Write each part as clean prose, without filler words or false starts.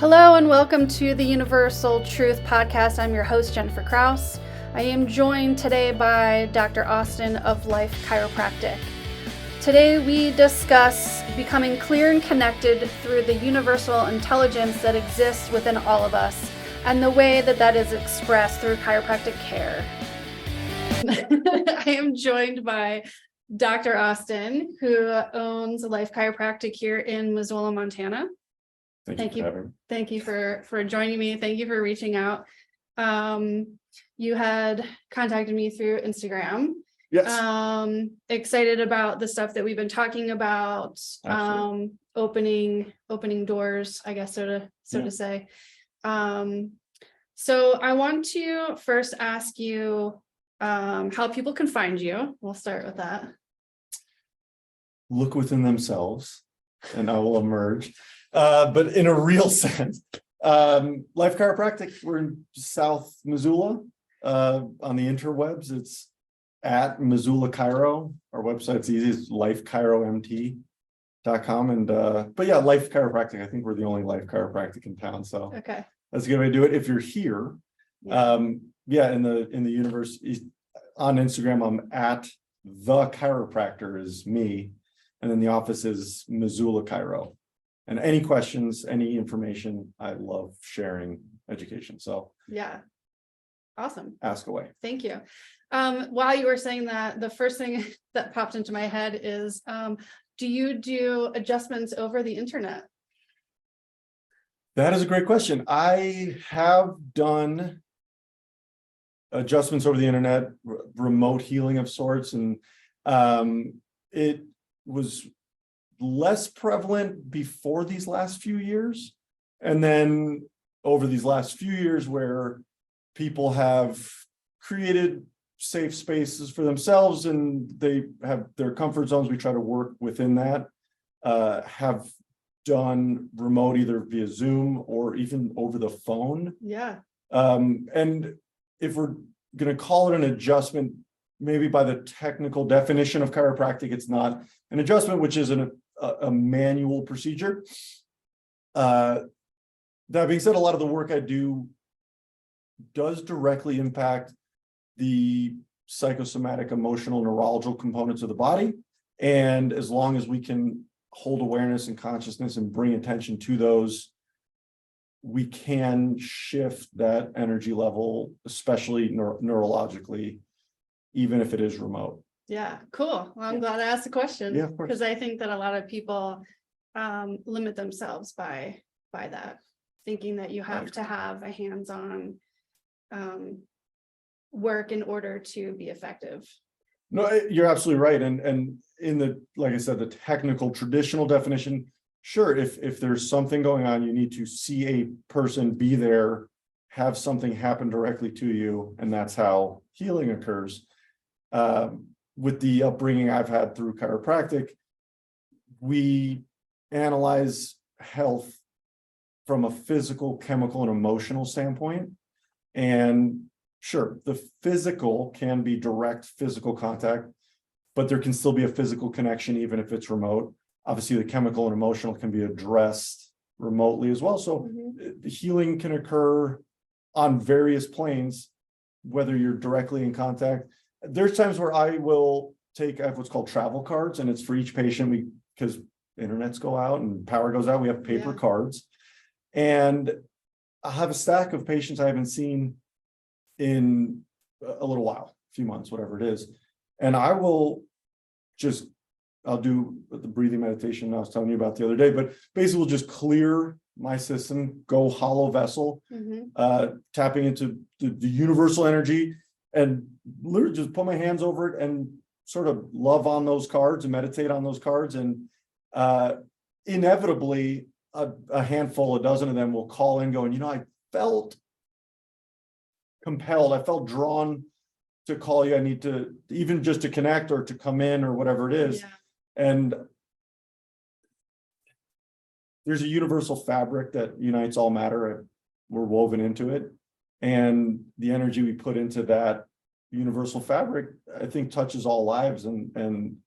Hello and welcome to the Universal Truth Podcast. I'm your host, Jenifer Krause. I am joined today by Dr. Davis of Life Chiropractic. Today we discuss becoming clear and connected through the universal intelligence that exists within all of us and the way that that is expressed through chiropractic care. I am joined by Dr. Austin, who owns Life Chiropractic here in Missoula, Montana. Thank you for joining me. Thank you for reaching out. You had contacted me through Instagram. Yes. Excited about the stuff that we've been talking about. Opening doors, I guess, so to say. So I want to first ask you how people can find you. We'll start with that. Look within themselves and I will emerge. But in a real sense, Life Chiropractic, we're in South Missoula. On the interwebs, it's at Missoula Chiro. Our website's easy, it's lifechiromt.com. And but yeah, Life Chiropractic. I think we're the only Life Chiropractic in town. So okay, that's a good way to do it. If you're here, in the universe on Instagram, I'm at the chiropractor is me. And then the office is Missoula Chiro. And any questions, any information, I love sharing education. So yeah, awesome. Ask away. Thank you. While you were saying that, the first thing that popped into my head is, do you do adjustments over the internet? That is a great question. I have done adjustments over the internet, remote healing of sorts, and it was less prevalent before these last few years. And then over these last few years where people have created safe spaces for themselves and they have their comfort zones, we try to work within that, have done remote either via Zoom or even over the phone. Yeah. And if we're going to call it an adjustment, maybe by the technical definition of chiropractic, it's not an adjustment, which is a manual procedure. That being said, a lot of the work I do does directly impact the psychosomatic, emotional, neurological components of the body. And as long as we can hold awareness and consciousness and bring attention to those, we can shift that energy level, especially neurologically, even if it is remote. Yeah, cool. Well, I'm glad I asked the question. Yeah, of course. Because I think that a lot of people limit themselves by that, thinking that you have to have a hands-on work in order to be effective. No, you're absolutely right. And in the, like I said, the technical traditional definition, sure, if there's something going on, you need to see a person, be there, have something happen directly to you, and that's how healing occurs. With the upbringing I've had through chiropractic, we analyze health from a physical, chemical, and emotional standpoint. And sure, the physical can be direct physical contact, but there can still be a physical connection even if it's remote. Obviously, the chemical and emotional can be addressed remotely as well. So the healing can occur on various planes, whether you're directly in contact. There's times where I have what's called travel cards, and it's for each patient because internets go out and power goes out. We have paper cards, and I have a stack of patients I haven't seen in a little while, a few months, whatever it is. And I'll do the breathing meditation I was telling you about the other day, but basically we'll just clear my system, go hollow vessel, tapping into the universal energy, and literally just put my hands over it and sort of love on those cards and meditate on those cards. And inevitably, a handful, a dozen of them will call in going, I felt compelled, I felt drawn to call you. I need to, even just to connect or to come in or whatever it is. And there's a universal fabric that unites all matter. We're woven into it. And the energy we put into that universal fabric, I think, touches all lives, and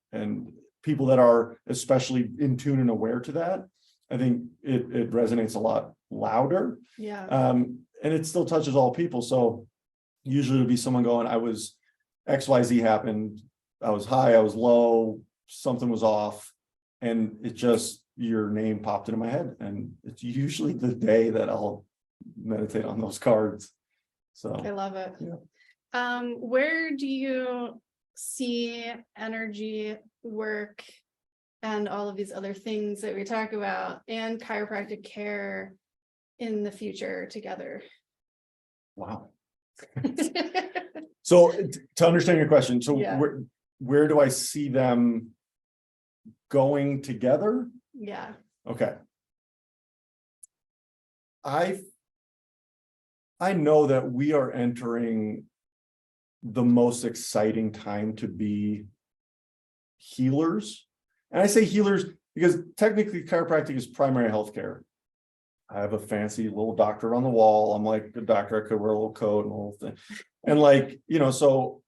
people that are especially in tune and aware to that I think it resonates a lot louder. Yeah. And it still touches all people. So usually it'll be someone going, I was XYZ happened, I was high, I was low, something was off, and it just, your name popped into my head. And it's usually the day that I'll meditate on those cards. So I love it. Yeah. Where do you see energy work and all of these other things that we talk about and chiropractic care in the future together? Wow. So to understand your question, so Yeah. where do I see them going together? Yeah. Okay. I know that we are entering the most exciting time to be healers. And I say healers because technically chiropractic is primary healthcare. I have a fancy little doctor on the wall. I'm like a doctor, I could wear a little coat and a little thing. And like, so,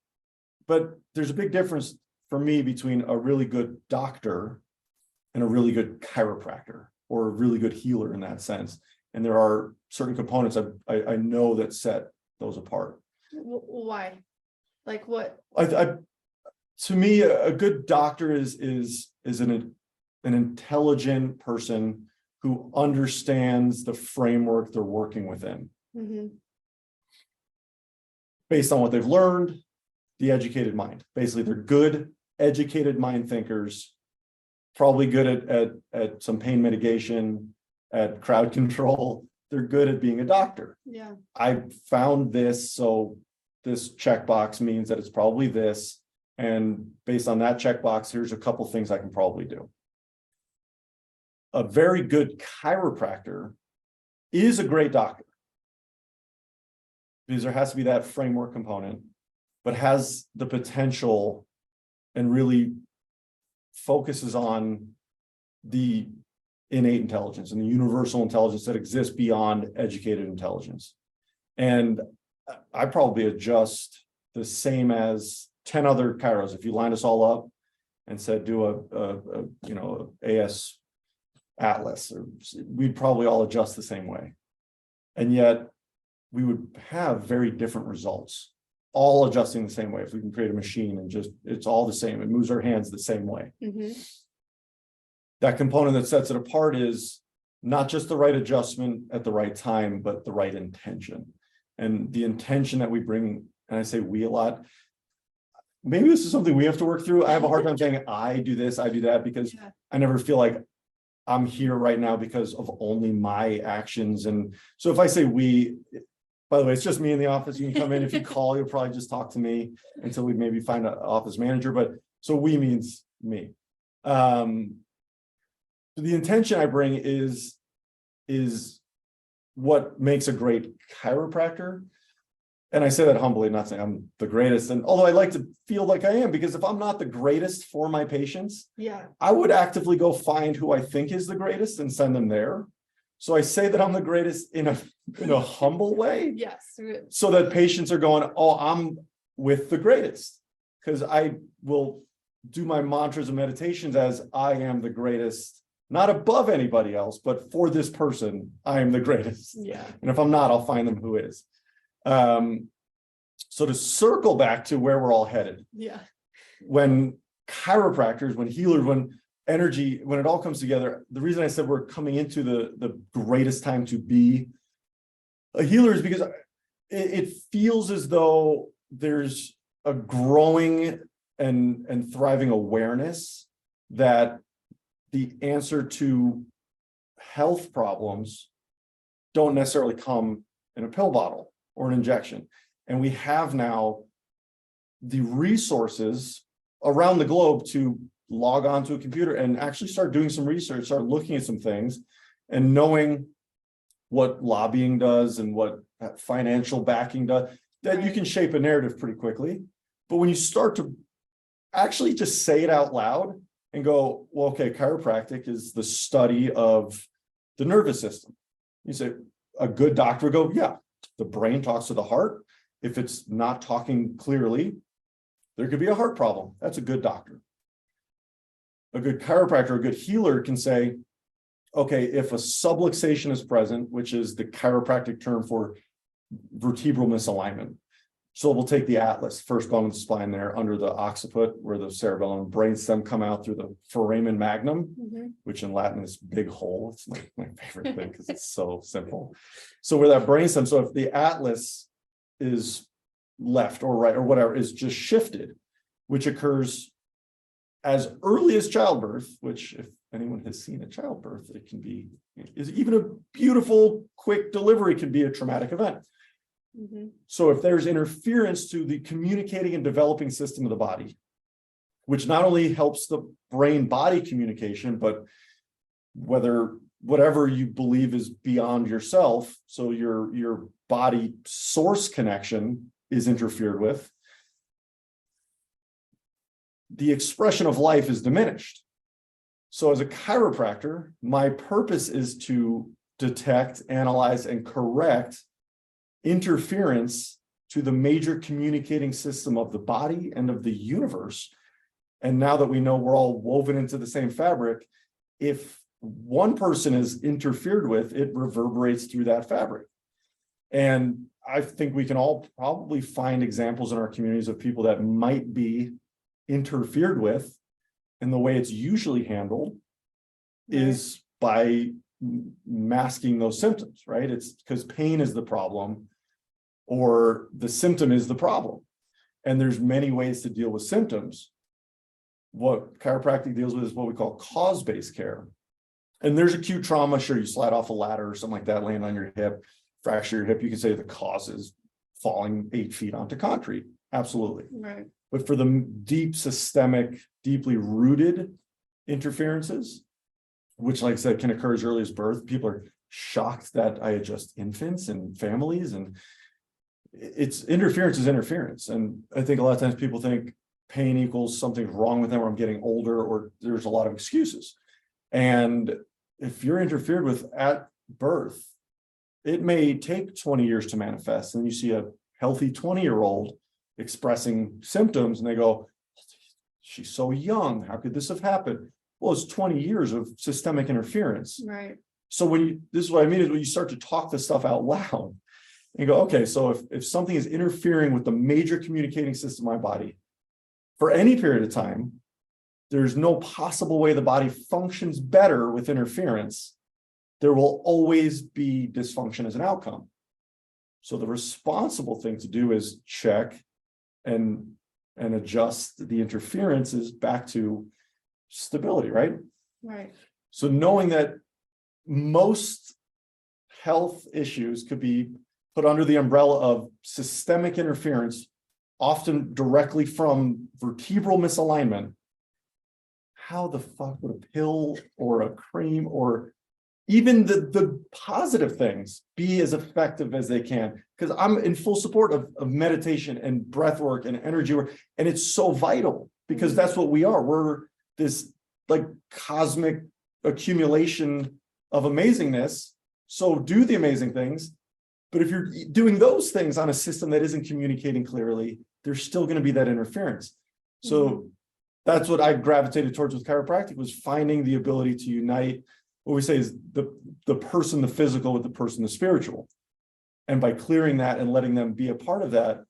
but there's a big difference for me between a really good doctor and a really good chiropractor or a really good healer in that sense. And there are certain components I know that set those apart. Why? Like what? To me, a good doctor is an intelligent person who understands the framework they're working within. Mm-hmm. Based on what they've learned, the educated mind. Basically, they're good, educated mind thinkers, probably good at some pain mitigation, at crowd control. They're good at being a doctor. Yeah. I found this, so this checkbox means that it's probably this. And based on that checkbox, here's a couple things I can probably do. A very good chiropractor is a great doctor because there has to be that framework component, but has the potential and really focuses on the innate intelligence and the universal intelligence that exists beyond educated intelligence. And I probably adjust the same as 10 other chiros. If you lined us all up and said, do a AS Atlas, we'd probably all adjust the same way. And yet we would have very different results, all adjusting the same way. If we can create a machine and just, it's all the same, it moves our hands the same way. Mm-hmm. That component that sets it apart is not just the right adjustment at the right time, but the right intention. And the intention that we bring, and I say we a lot, maybe this is something we have to work through. I have a hard time saying I do this, I do that, because I never feel like I'm here right now because of only my actions. And so if I say we, by the way, it's just me in the office. You can come in. If you call, you'll probably just talk to me until we maybe find an office manager. But so we means me. The intention I bring is what makes a great chiropractor. And I say that humbly, not saying I'm the greatest. And although I like to feel like I am, because if I'm not the greatest for my patients, I would actively go find who I think is the greatest and send them there. So I say that I'm the greatest in a humble way. Yes. So that patients are going, oh, I'm with the greatest. Because I will do my mantras and meditations as I am the greatest, not above anybody else, but for this person, I am the greatest. Yeah. And if I'm not, I'll find them who is. So to circle back to where we're all headed. Yeah. When chiropractors, when healers, when energy, when it all comes together, the reason I said we're coming into the greatest time to be a healer is because it feels as though there's a growing and thriving awareness that the answer to health problems don't necessarily come in a pill bottle or an injection. And we have now the resources around the globe to log onto a computer and actually start doing some research, start looking at some things and knowing what lobbying does and what financial backing does, that you can shape a narrative pretty quickly. But when you start to actually just say it out loud and go, well, okay, chiropractic is the study of the nervous system. You say, a good doctor would go, yeah, the brain talks to the heart. If it's not talking clearly, there could be a heart problem. That's a good doctor. A good chiropractor, a good healer can say, okay, if a subluxation is present, which is the chiropractic term for vertebral misalignment. So we'll take the atlas, first bone of the spine there under the occiput, where the cerebellum and brainstem come out through the foramen magnum, which in Latin is big hole. It's my favorite thing because it's so simple. So where that brainstem, so if the atlas is left or right or whatever, is just shifted, which occurs as early as childbirth, which if anyone has seen a childbirth, it can be, is even a beautiful, quick delivery can be a traumatic event. So if there's interference to the communicating and developing system of the body, which not only helps the brain-body communication, but whatever you believe is beyond yourself, so your body source connection is interfered with, the expression of life is diminished. So as a chiropractor, my purpose is to detect, analyze, and correct interference to the major communicating system of the body and of the universe. And now that we know we're all woven into the same fabric, if one person is interfered with, it reverberates through that fabric. And I think we can all probably find examples in our communities of people that might be interfered with, and the way it's usually handled is by masking those symptoms, right? It's because pain is the problem or the symptom is the problem. And there's many ways to deal with symptoms. What chiropractic deals with is what we call cause-based care. And there's acute trauma, sure, you slide off a ladder or something like that, land on your hip, fracture your hip, you can say the cause is falling 8 feet onto concrete. Absolutely. Right. But for the deep systemic, deeply rooted interferences, which, like I said, can occur as early as birth, people are shocked that I adjust infants and families, and it's interference is interference. And I think a lot of times people think pain equals something's wrong with them, or I'm getting older, or there's a lot of excuses. And if you're interfered with at birth, it may take 20 years to manifest. And you see a healthy 20-year-old expressing symptoms and they go, she's so young, how could this have happened? Well, it's 20 years of systemic interference. Right. So this is what I mean, is when you start to talk this stuff out loud and go, okay, so if something is interfering with the major communicating system of my body for any period of time, there's no possible way the body functions better with interference. There will always be dysfunction as an outcome. So the responsible thing to do is check and adjust the interferences back to stability, right? Right. So knowing that most health issues could be put under the umbrella of systemic interference, often directly from vertebral misalignment, how the fuck would a pill or a cream or even the positive things be as effective as they can? Because I'm in full support of meditation and breath work and energy work. And it's so vital because that's what we are. We're this like cosmic accumulation of amazingness. So do the amazing things. But if you're doing those things on a system that isn't communicating clearly, there's still going to be that interference. So that's what I gravitated towards with chiropractic, was finding the ability to unite what we say is the person, the physical, with the person, the spiritual. And by clearing that and letting them be a part of that,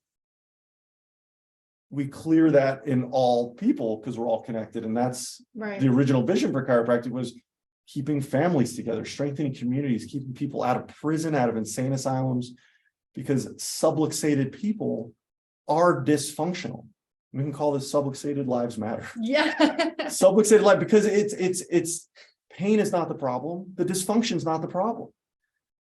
we clear that in all people because we're all connected. And that's the original vision for chiropractic, was keeping families together, strengthening communities, keeping people out of prison, out of insane asylums, because subluxated people are dysfunctional. We can call this subluxated lives matter. Yeah. Subluxated life, because it's pain is not the problem. The dysfunction is not the problem.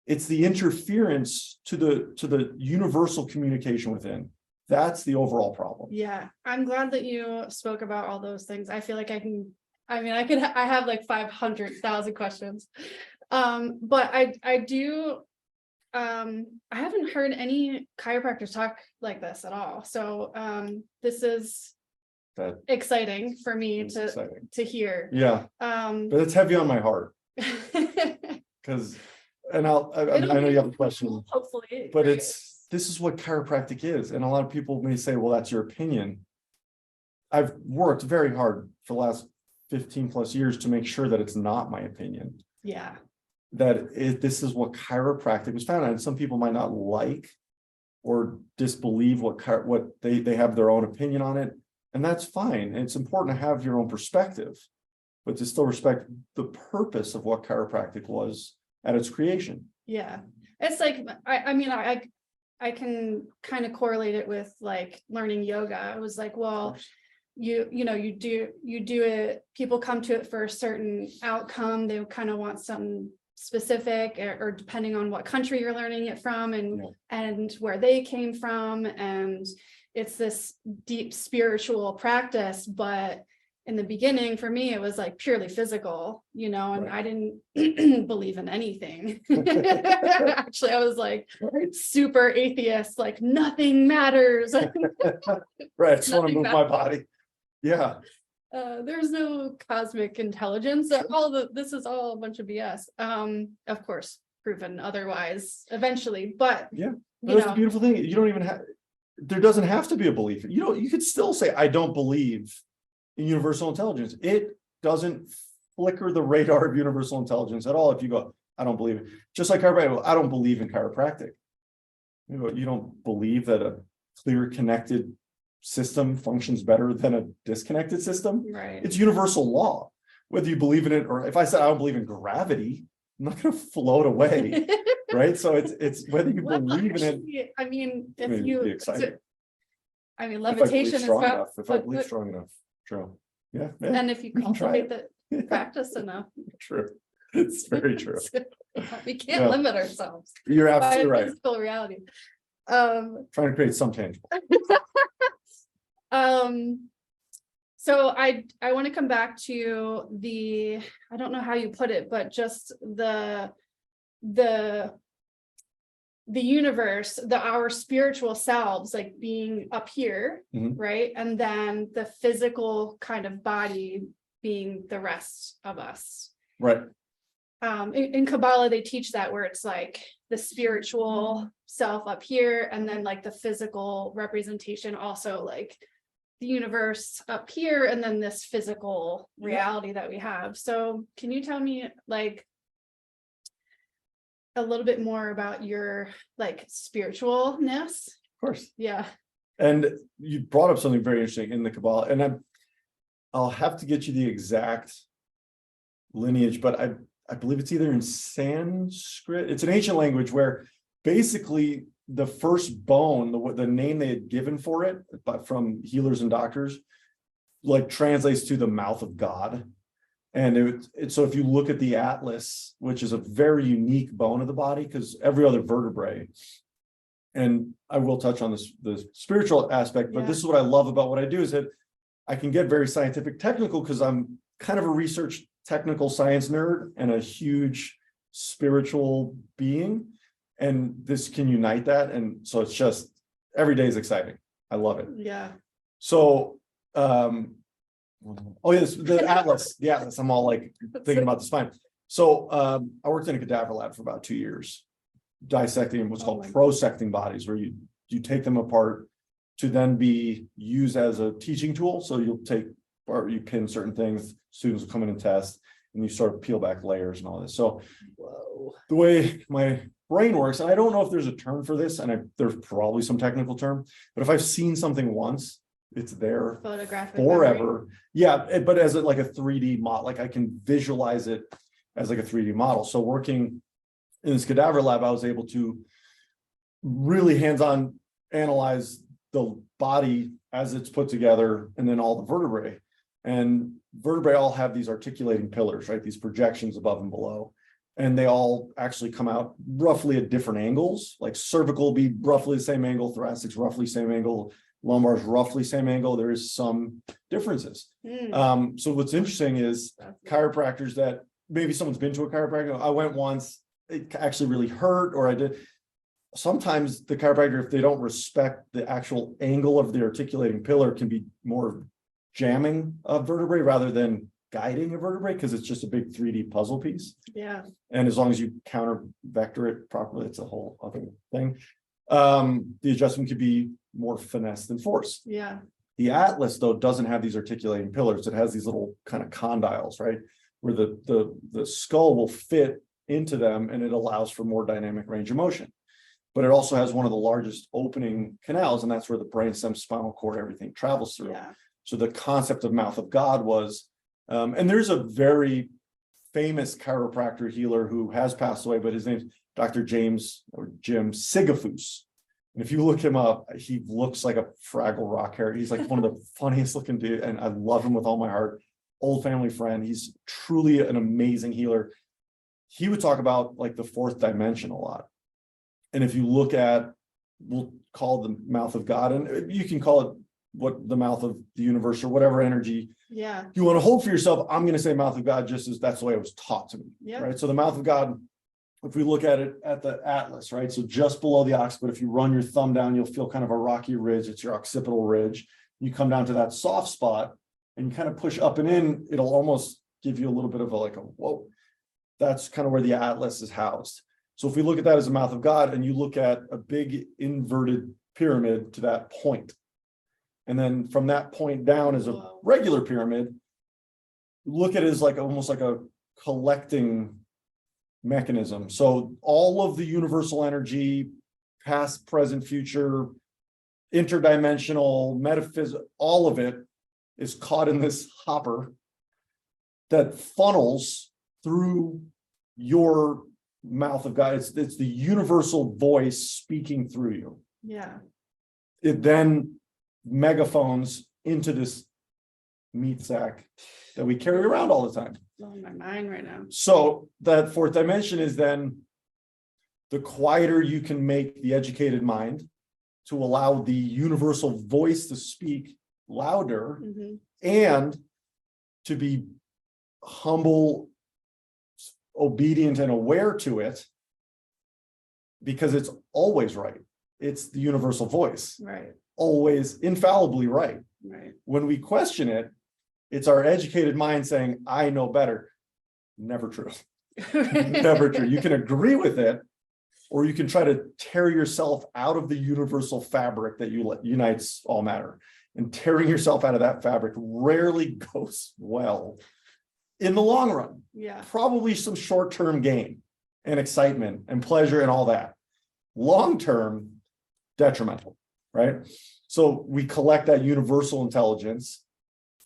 It's the interference to the universal communication within. That's the overall problem. Yeah. I'm glad that you spoke about all those things. I feel like I have like 500,000 questions. But I do, I haven't heard any chiropractors talk like this at all. So, this is exciting for me to hear. Yeah. But it's heavy on my heart because, and I know you have a question, hopefully, but this is what chiropractic is. And a lot of people may say, well, that's your opinion. I've worked very hard for the last 15 plus years to make sure that it's not my opinion. Yeah. This is what chiropractic was founded on. Some people might not like or disbelieve what they have their own opinion on it, and that's fine. And it's important to have your own perspective, but to still respect the purpose of what chiropractic was at its creation. Yeah. It's like, I mean, I can kind of correlate it with like learning yoga. I was like, well, you do it, people come to it for a certain outcome. They kind of want something specific, or depending on what country you're learning it from, and where they came from. And it's this deep spiritual practice, but in the beginning for me, it was like purely physical, and I didn't believe in anything. Actually, I was like super atheist, like nothing matters. Right. I just want to move my body. Yeah. There's no cosmic intelligence. This is all a bunch of BS. Of course, proven otherwise eventually, but yeah, that's the beautiful thing. You don't even have, there doesn't have to be a belief. You could still say, I don't believe in universal intelligence. It doesn't flicker the radar of universal intelligence at all if you go, I don't believe it. Just like chiropractic, I don't believe in chiropractic. You don't believe that a clear connected system functions better than a disconnected system. Right. It's universal law. Whether you believe in it, or if I said I don't believe in gravity, I'm not going to float away. Right. So it's whether you believe in it. I mean, if If levitation is about if I believe strong enough. True. Yeah. And if you cultivate the practice enough. True. It's very true. We can't limit ourselves. You're absolutely right. Physical reality. Trying to create some tangible. So I want to come back to I don't know how you put it, but just the universe, our spiritual selves, like being up here, right? And then the physical kind of body being the rest of us. Right. In Kabbalah, they teach that, where it's like the spiritual self up here, and then like the physical representation also, like the universe up here, and then this physical reality that we have. So can you tell me like a little bit more about your like spiritualness? Of course. Yeah. And you brought up something very interesting in the Kabbalah, and I'll have to get you the exact lineage, but I believe it's either in Sanskrit. It's an ancient language where basically the first bone, the name they had given for it, but from healers and doctors, like translates to the mouth of God. And so if you look at the atlas, which is a very unique bone of the body, because every other vertebrae, and I will touch on the spiritual aspect, but this is what I love about what I do, is that I can get very scientific technical, because I'm kind of a research technical science nerd and a huge spiritual being. And this can unite that. And so it's just, every day is exciting. I love it. Yeah. So, the atlas, I'm all like thinking about the spine. So, I worked in a cadaver lab for about 2 years, dissecting what's called prosecting bodies, where you take them apart to then be used as a teaching tool. So you pin certain things, students will come in and test, and you sort of peel back layers and all this. So the way my brain works, and I don't know if there's a term for this, and there's probably some technical term, but if I've seen something once, it's there forever. Memory. Yeah, but as like a 3D model, like I can visualize it as like a 3D model. So working in this cadaver lab, I was able to really hands-on analyze the body as it's put together, and then all the vertebrae. And vertebrae all have these articulating pillars, right? These projections above and below. And they all actually come out roughly at different angles. Like cervical will be roughly the same angle, thoracic's roughly same angle, lumbar's roughly same angle. There is some differences. So what's interesting is chiropractors that maybe someone's been to a chiropractor. I went once, it actually really hurt, or I did. Sometimes the chiropractor, if they don't respect the actual angle of the articulating pillar, can be more jamming a vertebrae rather than guiding a vertebrae, because it's just a big 3D puzzle piece. Yeah. And as long as you counter vector it properly, it's a whole other thing. The adjustment could be more finesse than force. Yeah. The atlas, though, doesn't have these articulating pillars. It has these little kind of condyles, right? where the skull will fit into them, and it allows for more dynamic range of motion. But it also has one of the largest opening canals, and that's where the brainstem, spinal cord, everything travels through. Yeah. So the concept of mouth of God was, and there's a very famous chiropractor healer who has passed away, but his name's Dr. James or Jim Sigafus. And if you look him up, he looks like a Fraggle Rock hair. He's like one of the funniest looking dude, and I love him with all my heart. Old family friend. He's truly an amazing healer. He would talk about like the fourth dimension a lot. And if you look at, we'll call the mouth of God, and you can call it what the mouth of the universe or whatever energy you want to hold for yourself. I'm going to say mouth of God just as that's the way it was taught to me. Right. So the mouth of God, if we look at it at the atlas, right? So just below the occiput, if you run your thumb down, you'll feel kind of a rocky ridge. It's your occipital ridge. You come down to that soft spot and you kind of push up and in, it'll almost give you a little bit of a whoa. That's kind of where the atlas is housed. So if we look at that as a mouth of God, and you look at a big inverted pyramid to that point, and then from that point down is a regular pyramid, look at it as like almost like a collecting mechanism. So all of the universal energy, past, present, future, interdimensional, metaphysical, all of it is caught in this hopper that funnels through your mouth of God. It's the universal voice speaking through you. Yeah. It then megaphones into this meat sack that we carry around all the time. Blowing my mind right now. So that fourth dimension is then the quieter you can make the educated mind to allow the universal voice to speak louder, and to be humble, obedient, and aware to it, because it's always right. It's the universal voice. Right. Always infallibly right. Right. When we question it, it's our educated mind saying, I know better. Never true. Never true. You can agree with it, or you can try to tear yourself out of the universal fabric that unites all matter. And tearing yourself out of that fabric rarely goes well in the long run. Yeah. Probably some short-term gain and excitement and pleasure and all that. Long-term, detrimental, right? So we collect that universal intelligence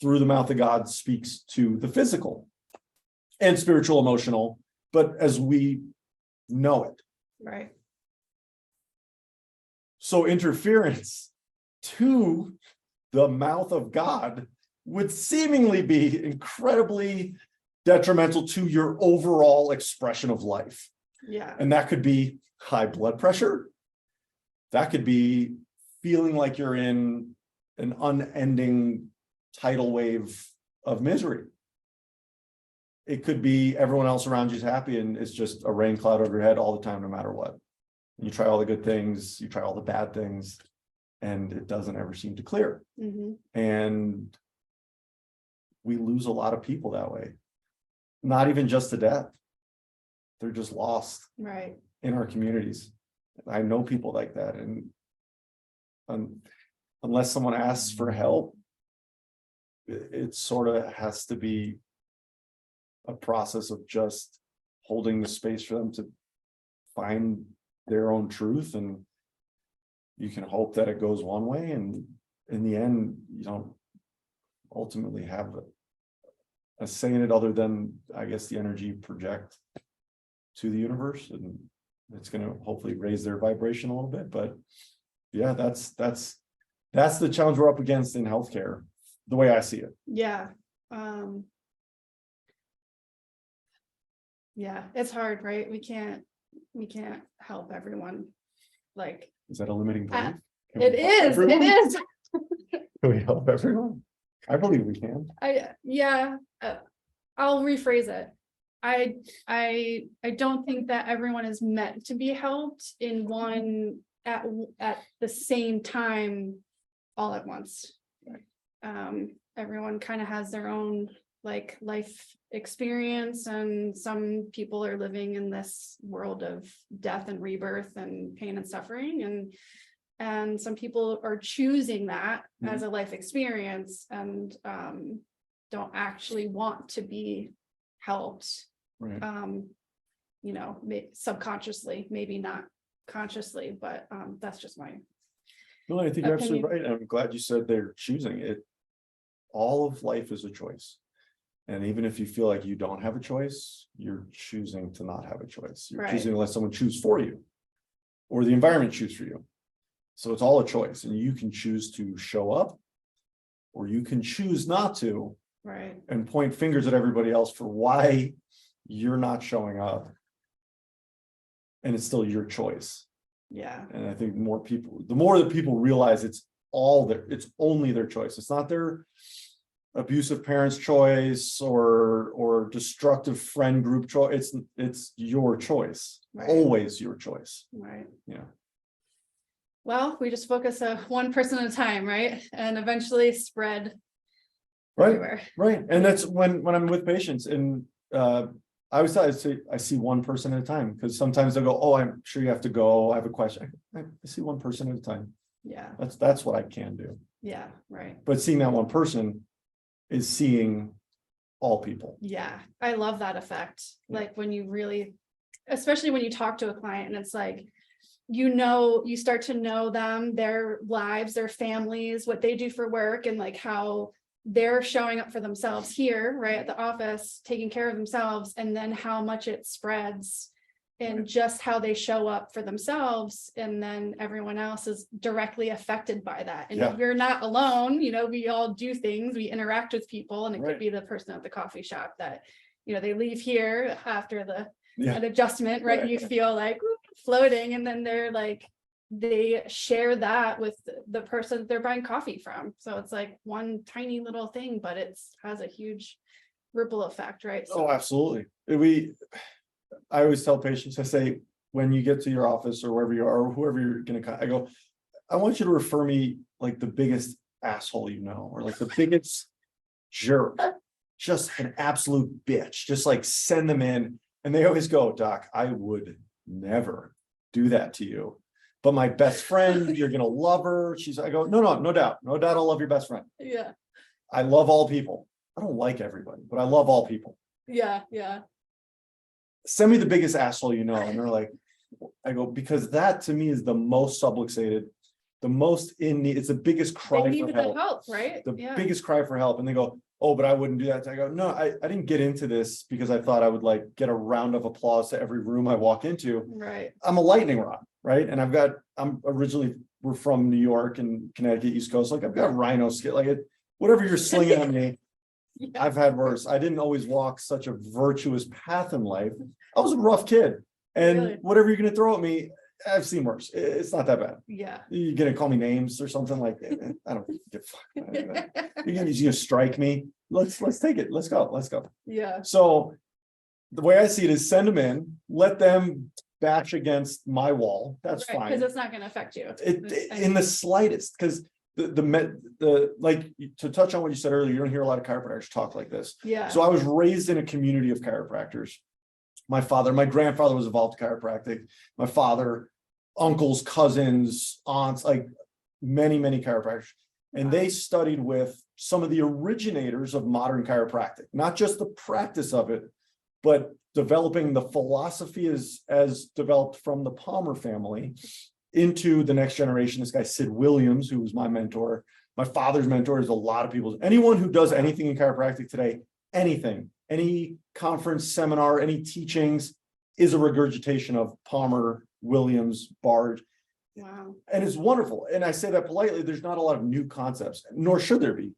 through the mouth of God, speaks to the physical and spiritual, emotional, but as we know it. Right. So interference to the mouth of God would seemingly be incredibly detrimental to your overall expression of life. Yeah. And that could be high blood pressure. That could be feeling like you're in an unending tidal wave of misery. It could be everyone else around you is happy and it's just a rain cloud over your head all the time, no matter what. You try all the good things, you try all the bad things, and it doesn't ever seem to clear. And we lose a lot of people that way. Not even just to death. They're just lost in our communities. I know people like that. And unless someone asks for help, it sort of has to be a process of just holding the space for them to find their own truth. And you can hope that it goes one way, and in the end, you don't ultimately have a say in it other than, I guess, the energy you project to the universe, and it's going to hopefully raise their vibration a little bit. But yeah, that's the challenge we're up against in healthcare, the way I see it. Yeah. Yeah, it's hard, right? We can't help everyone. Like, is that a limiting belief? It is. Can we help everyone? I believe we can. I'll rephrase it. I don't think that everyone is meant to be helped in one at the same time all at once. Everyone kind of has their own like life experience, and some people are living in this world of death and rebirth and pain and suffering, and some people are choosing that as a life experience and don't actually want to be helped, Right. Subconsciously, maybe not consciously, but that's just my No, I think you're absolutely opinion. right. I'm glad you said they're choosing it. All of life is a choice. And even if you feel like you don't have a choice, you're choosing to not have a choice. You're Right. choosing to let someone choose for you, or the environment choose for you. So it's all a choice, and you can choose to show up, or you can choose not to, Right. and point fingers at everybody else for why you're not showing up. And it's still your choice. Yeah. And I think the more that people realize it's only their choice. It's not their abusive parents' choice or destructive friend group choice. It's your choice. Right. Always your choice. Right. Yeah. Well, we just focus one person at a time, right? And eventually spread Right. everywhere. Right. And that's when I'm with patients, and I always say I see one person at a time, because sometimes they'll go, oh, I'm sure you have to go. I have a question. I see one person at a time. Yeah. That's what I can do. Yeah. Right. But seeing that one person is seeing all people. Yeah. I love that effect. Yeah. Like when you really, especially when you talk to a client and it's like, you start to know them, their lives, their families, what they do for work, and like how they're showing up for themselves here, right at the office, taking care of themselves, and then how much it spreads and Right. just how they show up for themselves, and then everyone else is directly affected by that. And Yeah. you're not alone, we all do things, we interact with people, and it Right. could be the person at the coffee shop that they leave here after Yeah. an adjustment, right? Right. You feel like floating, and then they're like, they share that with the person they're buying coffee from. So it's like one tiny little thing, but has a huge ripple effect, right? So, Oh, absolutely. I always tell patients, I say, when you get to your office or wherever you are, or whoever you're going to, I go, I want you to refer me like the biggest asshole, or like the biggest jerk, just an absolute bitch, just like send them in. And they always go, Doc, I would never do that to you. But my best friend, you're going to love her. I go, no doubt. I'll love your best friend. yeah. I love all people. I don't like everybody, but I love all people. Yeah. Yeah. Send me the biggest asshole, and they're like, I go, because that to me is the most subluxated, the most in need. It's the biggest cry They need for the help. help, right? The Yeah. biggest cry for help. And they go, oh, but I wouldn't do that. I go, no, I didn't get into this because I thought I would like get a round of applause to every room I walk into. Right. I'm a lightning rod, right? And we're from New York and Connecticut, East Coast. Like I've got rhino skin, whatever you're slinging at me. Yeah. I've had worse. I didn't always walk such a virtuous path in life. I was a rough kid, and Really? whatever you're going to throw at me, I've seen worse. It's not that bad. Yeah. You're going to call me names or something like that. I don't give a fuck. You're going to strike me. Let's take it. Let's go. Yeah. So the way I see it is send them in, let them bash against my wall. That's Right, fine. because it's not going to affect you. In the slightest, because like to touch on what you said earlier, you don't hear a lot of chiropractors talk like this. Yeah. So I was raised in a community of chiropractors. My grandfather was involved in chiropractic. My father, uncles, cousins, aunts, like many chiropractors. And they studied with some of the originators of modern chiropractic, not just the practice of it, but developing the philosophy as developed from the Palmer family into the next generation. This guy, Sid Williams, who was my mentor, my father's mentor, is a lot of people. Anyone who does anything in chiropractic today, any conference, seminar, any teachings is a regurgitation of Palmer, Williams, Bard. Wow. And it's wonderful. And I say that politely, there's not a lot of new concepts, nor should there be,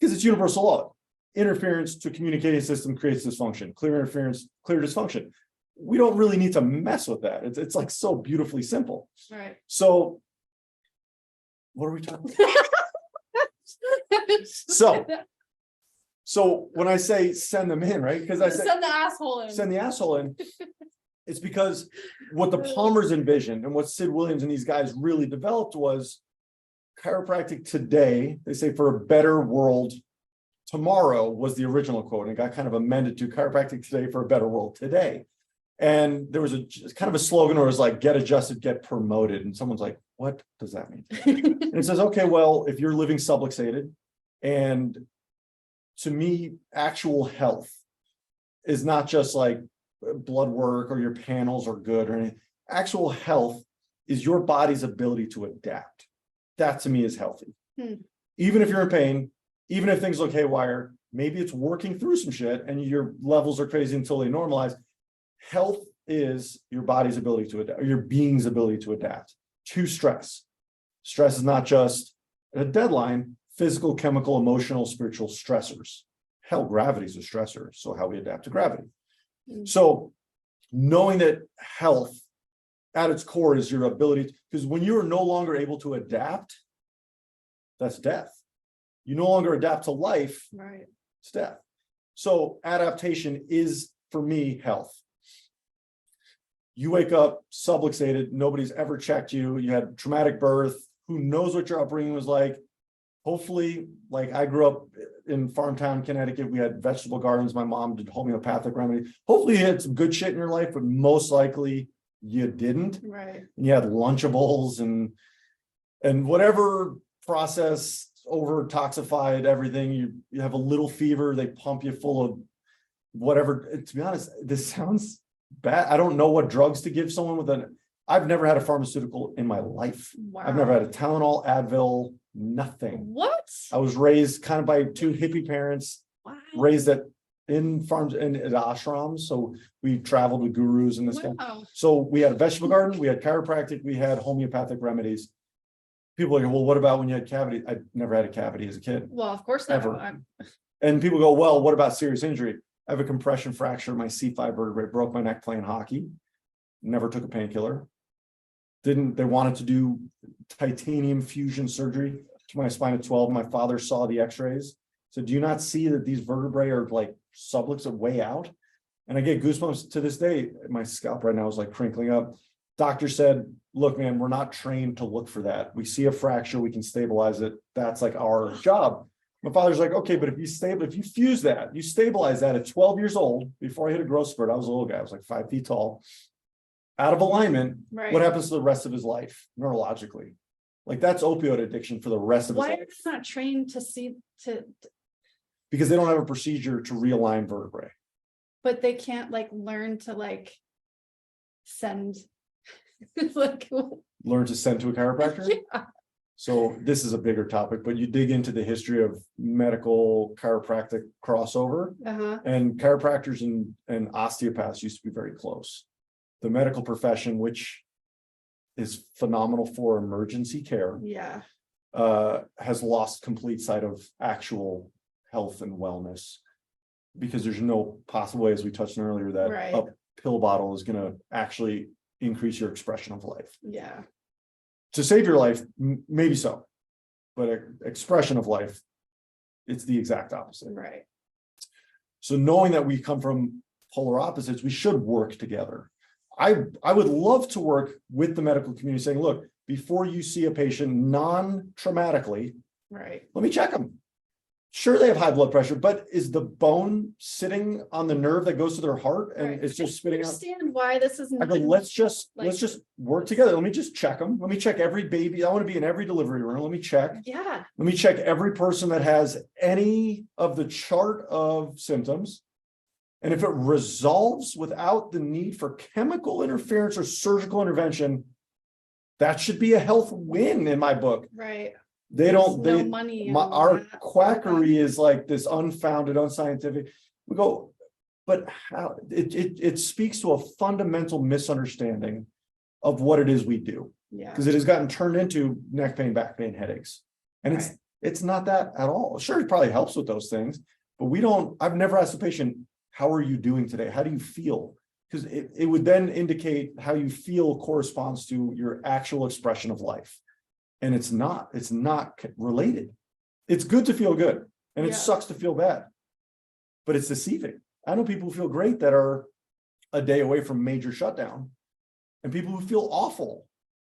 because it's universal law. Interference to communicating system creates dysfunction. Clear interference, clear dysfunction. We don't really need to mess with that. It's like so beautifully simple. Right. So what are we talking about? So when I say send them in, right? Because I say send the asshole in. Send the asshole in. It's because what the Palmers envisioned and what Sid Williams and these guys really developed was chiropractic today. They say for a better world tomorrow was the original quote, and it got kind of amended to chiropractic today for a better world today. And there was kind of a slogan where it was like, get adjusted, get promoted. And someone's like, what does that mean? And it says, okay, well, if you're living subluxated, and to me, actual health is not just like blood work or your panels are good or anything. Actual health is your body's ability to adapt. That to me is healthy. Even if you're in pain, even if things look haywire, maybe it's working through some shit and your levels are crazy until they normalize. Health is your body's ability to adapt, or your being's ability to adapt to stress. Stress is not just a deadline, physical, chemical, emotional, spiritual stressors. Hell, gravity is a stressor. So how we adapt to gravity. So knowing that health at its core is your ability, because when you are no longer able to adapt, that's death. You no longer adapt to life, Right. it's death. So adaptation is, for me, health. You wake up subluxated, nobody's ever checked you, you had traumatic birth, who knows what your upbringing was like. Hopefully, like I grew up in Farmtown, Connecticut, we had vegetable gardens, my mom did homeopathic remedy. Hopefully you had some good shit in your life, but most likely you didn't. Right. And you had Lunchables and whatever process over toxified everything, you have a little fever, they pump you full of whatever. To be honest, this sounds bad. I don't know what drugs to give someone with I've never had a pharmaceutical in my life. Wow. I've never had a Tylenol, Advil, nothing. What? I was raised kind of by two hippie parents, Wow. raised in farms and at ashrams. So we traveled with gurus and this kind. Wow. So we had a vegetable garden, we had chiropractic, we had homeopathic remedies. People are like, well, what about when you had cavity? I never had a cavity as a kid. Well, of course not. Ever. And people go, well, what about serious injury? I have a compression fracture, my C5 vertebrae, broke my neck playing hockey. Never took a painkiller. They wanted to do titanium fusion surgery to my spine at 12. My father saw the x-rays. So do you not see that these vertebrae are like subluxed way out? And I get goosebumps to this day. My scalp right now is like crinkling up. Doctor said, look, man, we're not trained to look for that. We see a fracture, we can stabilize it. That's like our job. My father's like, okay, but if you fuse that, you stabilize that at 12 years old, before I hit a growth spurt, I was a little guy, I was like 5 feet tall, out of alignment, Right. what happens to the rest of his life neurologically? Like that's opioid addiction for the rest of his Why life. are they not trained to see Because they don't have a procedure to realign vertebrae. but they can't like learn to like send like Learn to send to a chiropractor. yeah. So this is a bigger topic, but you dig into the history of medical chiropractic crossover, and chiropractors and osteopaths used to be very close. The medical profession, which is phenomenal for emergency care, Yeah. has lost complete sight of actual health and wellness, because there's no possible way, as we touched on earlier, that Right. a pill bottle is going to actually increase your expression of life. Yeah. To save your life, maybe so, but expression of life, it's the exact opposite. Right. So knowing that we come from polar opposites, we should work together. I would love to work with the medical community saying, look, before you see a patient non-traumatically, Right. let me check them. Sure, they have high blood pressure, but is the bone sitting on the nerve that goes to their heart and Right. it's just spitting out? Understand why this is I go, not let's just like- work together. Let me just check them. Let me check every baby. I want to be in every delivery room. Let me check. Yeah. Let me check every person that has any of the chart of symptoms. And if it resolves without the need for chemical interference or surgical intervention, that should be a health win in my book. Right. They don't, There's no money in our that. quackery is like this unfounded, unscientific. We go, but how it speaks to a fundamental misunderstanding of what it is we do, Yeah. because it has gotten turned into neck pain, back pain, headaches. And Right. it's not that at all. Sure, it probably helps with those things, but I've never asked a patient, how are you doing today? How do you feel? Because it would then indicate how you feel corresponds to your actual expression of life. And it's not related. It's good to feel good, and it Yeah. sucks to feel bad, but it's deceiving. I know people who feel great that are a day away from major shutdown, and people who feel awful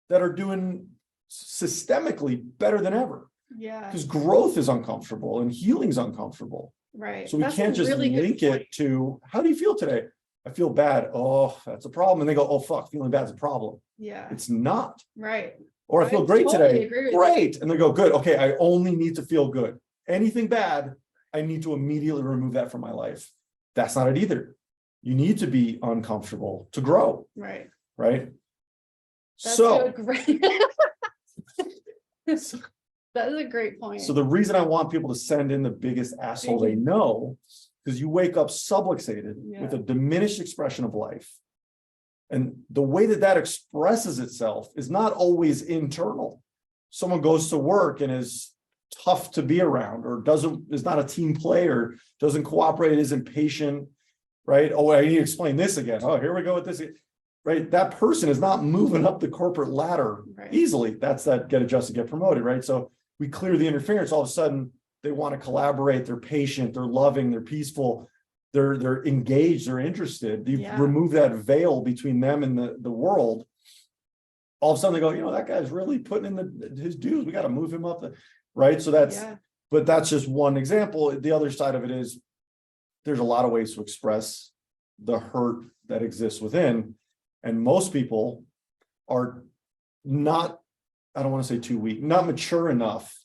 that are doing systemically better than ever, Yeah. because growth is uncomfortable and healing is uncomfortable. Right. So we That's can't a just really good link point. it to, how do you feel today? I feel bad. Oh, that's a problem. And they go, oh, fuck, feeling bad is a problem. Yeah. It's not. Right. Or I feel great totally today. agree with Great. And they go, good. Okay, I only need to feel good. Anything bad, I need to immediately remove that from my life. That's not it either. You need to be uncomfortable to grow. Right. Right. That's So a great that is a great point. So the reason I want people to send in the biggest asshole they know, because you wake up subluxated with a diminished expression of life. And the way that that expresses itself is not always internal. Someone goes to work and is tough to be around, or is not a team player, doesn't cooperate, is impatient, right? Oh, I need to explain this again. Oh, here we go with this. Right. That person is not moving up the corporate ladder easily. That's that get adjusted, get promoted, right? So we clear the interference. All of a sudden, they want to collaborate. They're patient. They're loving. They're peaceful. They're engaged. They're interested. You remove that veil between them and the world. All of a sudden, they go, that guy's really putting in his dues. We got to move him up. Right. So but that's just one example. The other side of it is there's a lot of ways to express the hurt that exists within. And most people are not, I don't want to say too weak, not mature enough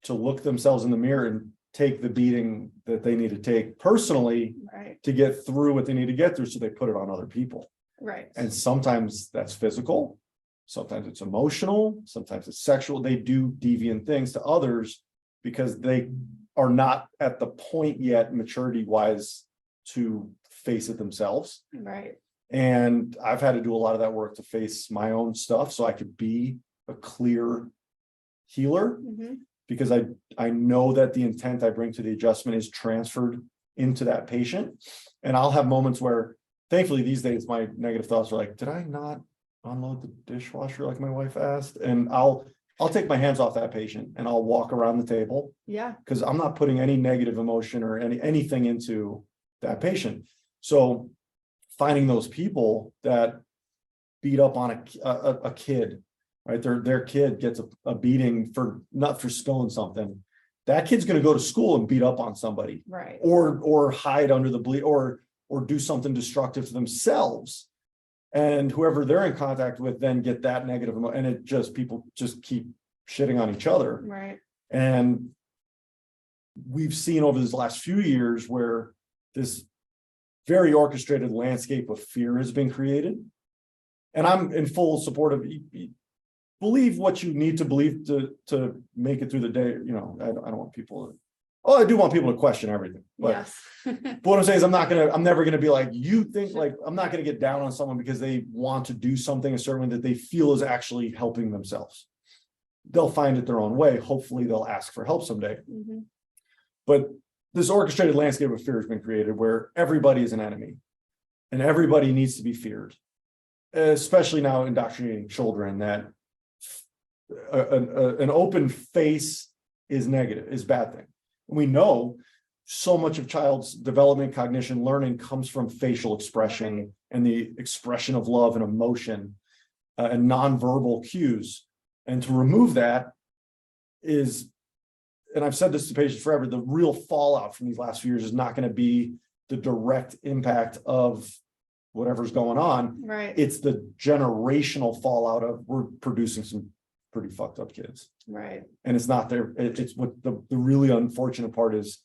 to look themselves in the mirror and take the beating that they need to take personally to get through what they need to get through. So they put it on other people. Right. And sometimes that's physical. Sometimes it's emotional. Sometimes it's sexual. They do deviant things to others because they are not at the point yet maturity wise to face it themselves. Right. And I've had to do a lot of that work to face my own stuff so I could be a clear healer, because I know that the intent I bring to the adjustment is transferred into that patient. And I'll have moments where, thankfully these days, my negative thoughts are like, did I not unload the dishwasher like my wife asked? And I'll take my hands off that patient and I'll walk around the table. Yeah. Because I'm not putting any negative emotion or anything into that patient. So finding those people that beat up on a kid, right? Their kid gets a beating not for spilling something. That kid's going to go to school and beat up on somebody, right? Or hide under the bleed, or do something destructive to themselves. And whoever they're in contact with then get that negative emotion, and people just keep shitting on each other, right? And we've seen over these last few years where this very orchestrated landscape of fear has been created. And I'm in full support of believe what you need to believe to make it through the day. I don't want people I do want people to question everything. But, but what I'm saying is I'm never gonna be like, you think, like, I'm not gonna get down on someone because they want to do something a certain way that they feel is actually helping themselves. They'll find it their own way. Hopefully they'll ask for help someday. But this orchestrated landscape of fear has been created where everybody is an enemy and everybody needs to be feared, especially now indoctrinating children that an open face is negative, is a bad thing. We know so much of child's development, cognition, learning comes from facial expression and the expression of love and emotion and nonverbal cues. And to remove that is, and I've said this to patients forever, the real fallout from these last few years is not going to be the direct impact of whatever's going on. Right. It's the generational fallout of we're producing some pretty fucked up kids. Right. And it's not there. It's what the really unfortunate part is,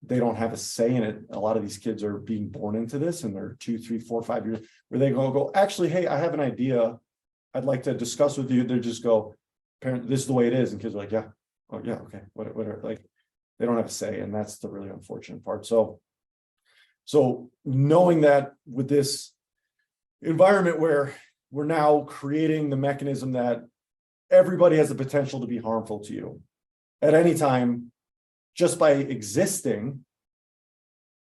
they don't have a say in it. A lot of these kids are being born into this and they're 2, 3, 4, 5 years where they go, actually, hey, I have an idea I'd like to discuss with you. They just go, parent, this is the way it is. And kids are like, yeah. Oh yeah, okay, whatever. Like, they don't have a say, and that's the really unfortunate part. So knowing that with this environment where we're now creating the mechanism that everybody has the potential to be harmful to you at any time, just by existing,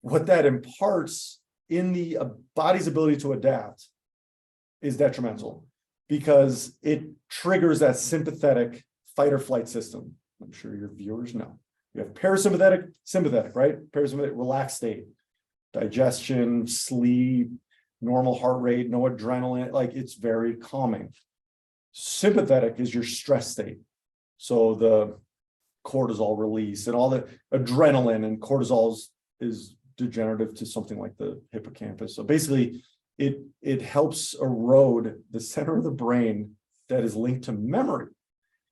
what that imparts in the body's ability to adapt is detrimental, because it triggers that sympathetic fight or flight system. I'm sure your viewers know. You have parasympathetic, sympathetic, right? Parasympathetic, relaxed state, digestion, sleep, normal heart rate, no adrenaline, like it's very calming. Sympathetic is your stress state. So the cortisol release and all the adrenaline and cortisol is degenerative to something like the hippocampus. So basically it helps erode the center of the brain that is linked to memory.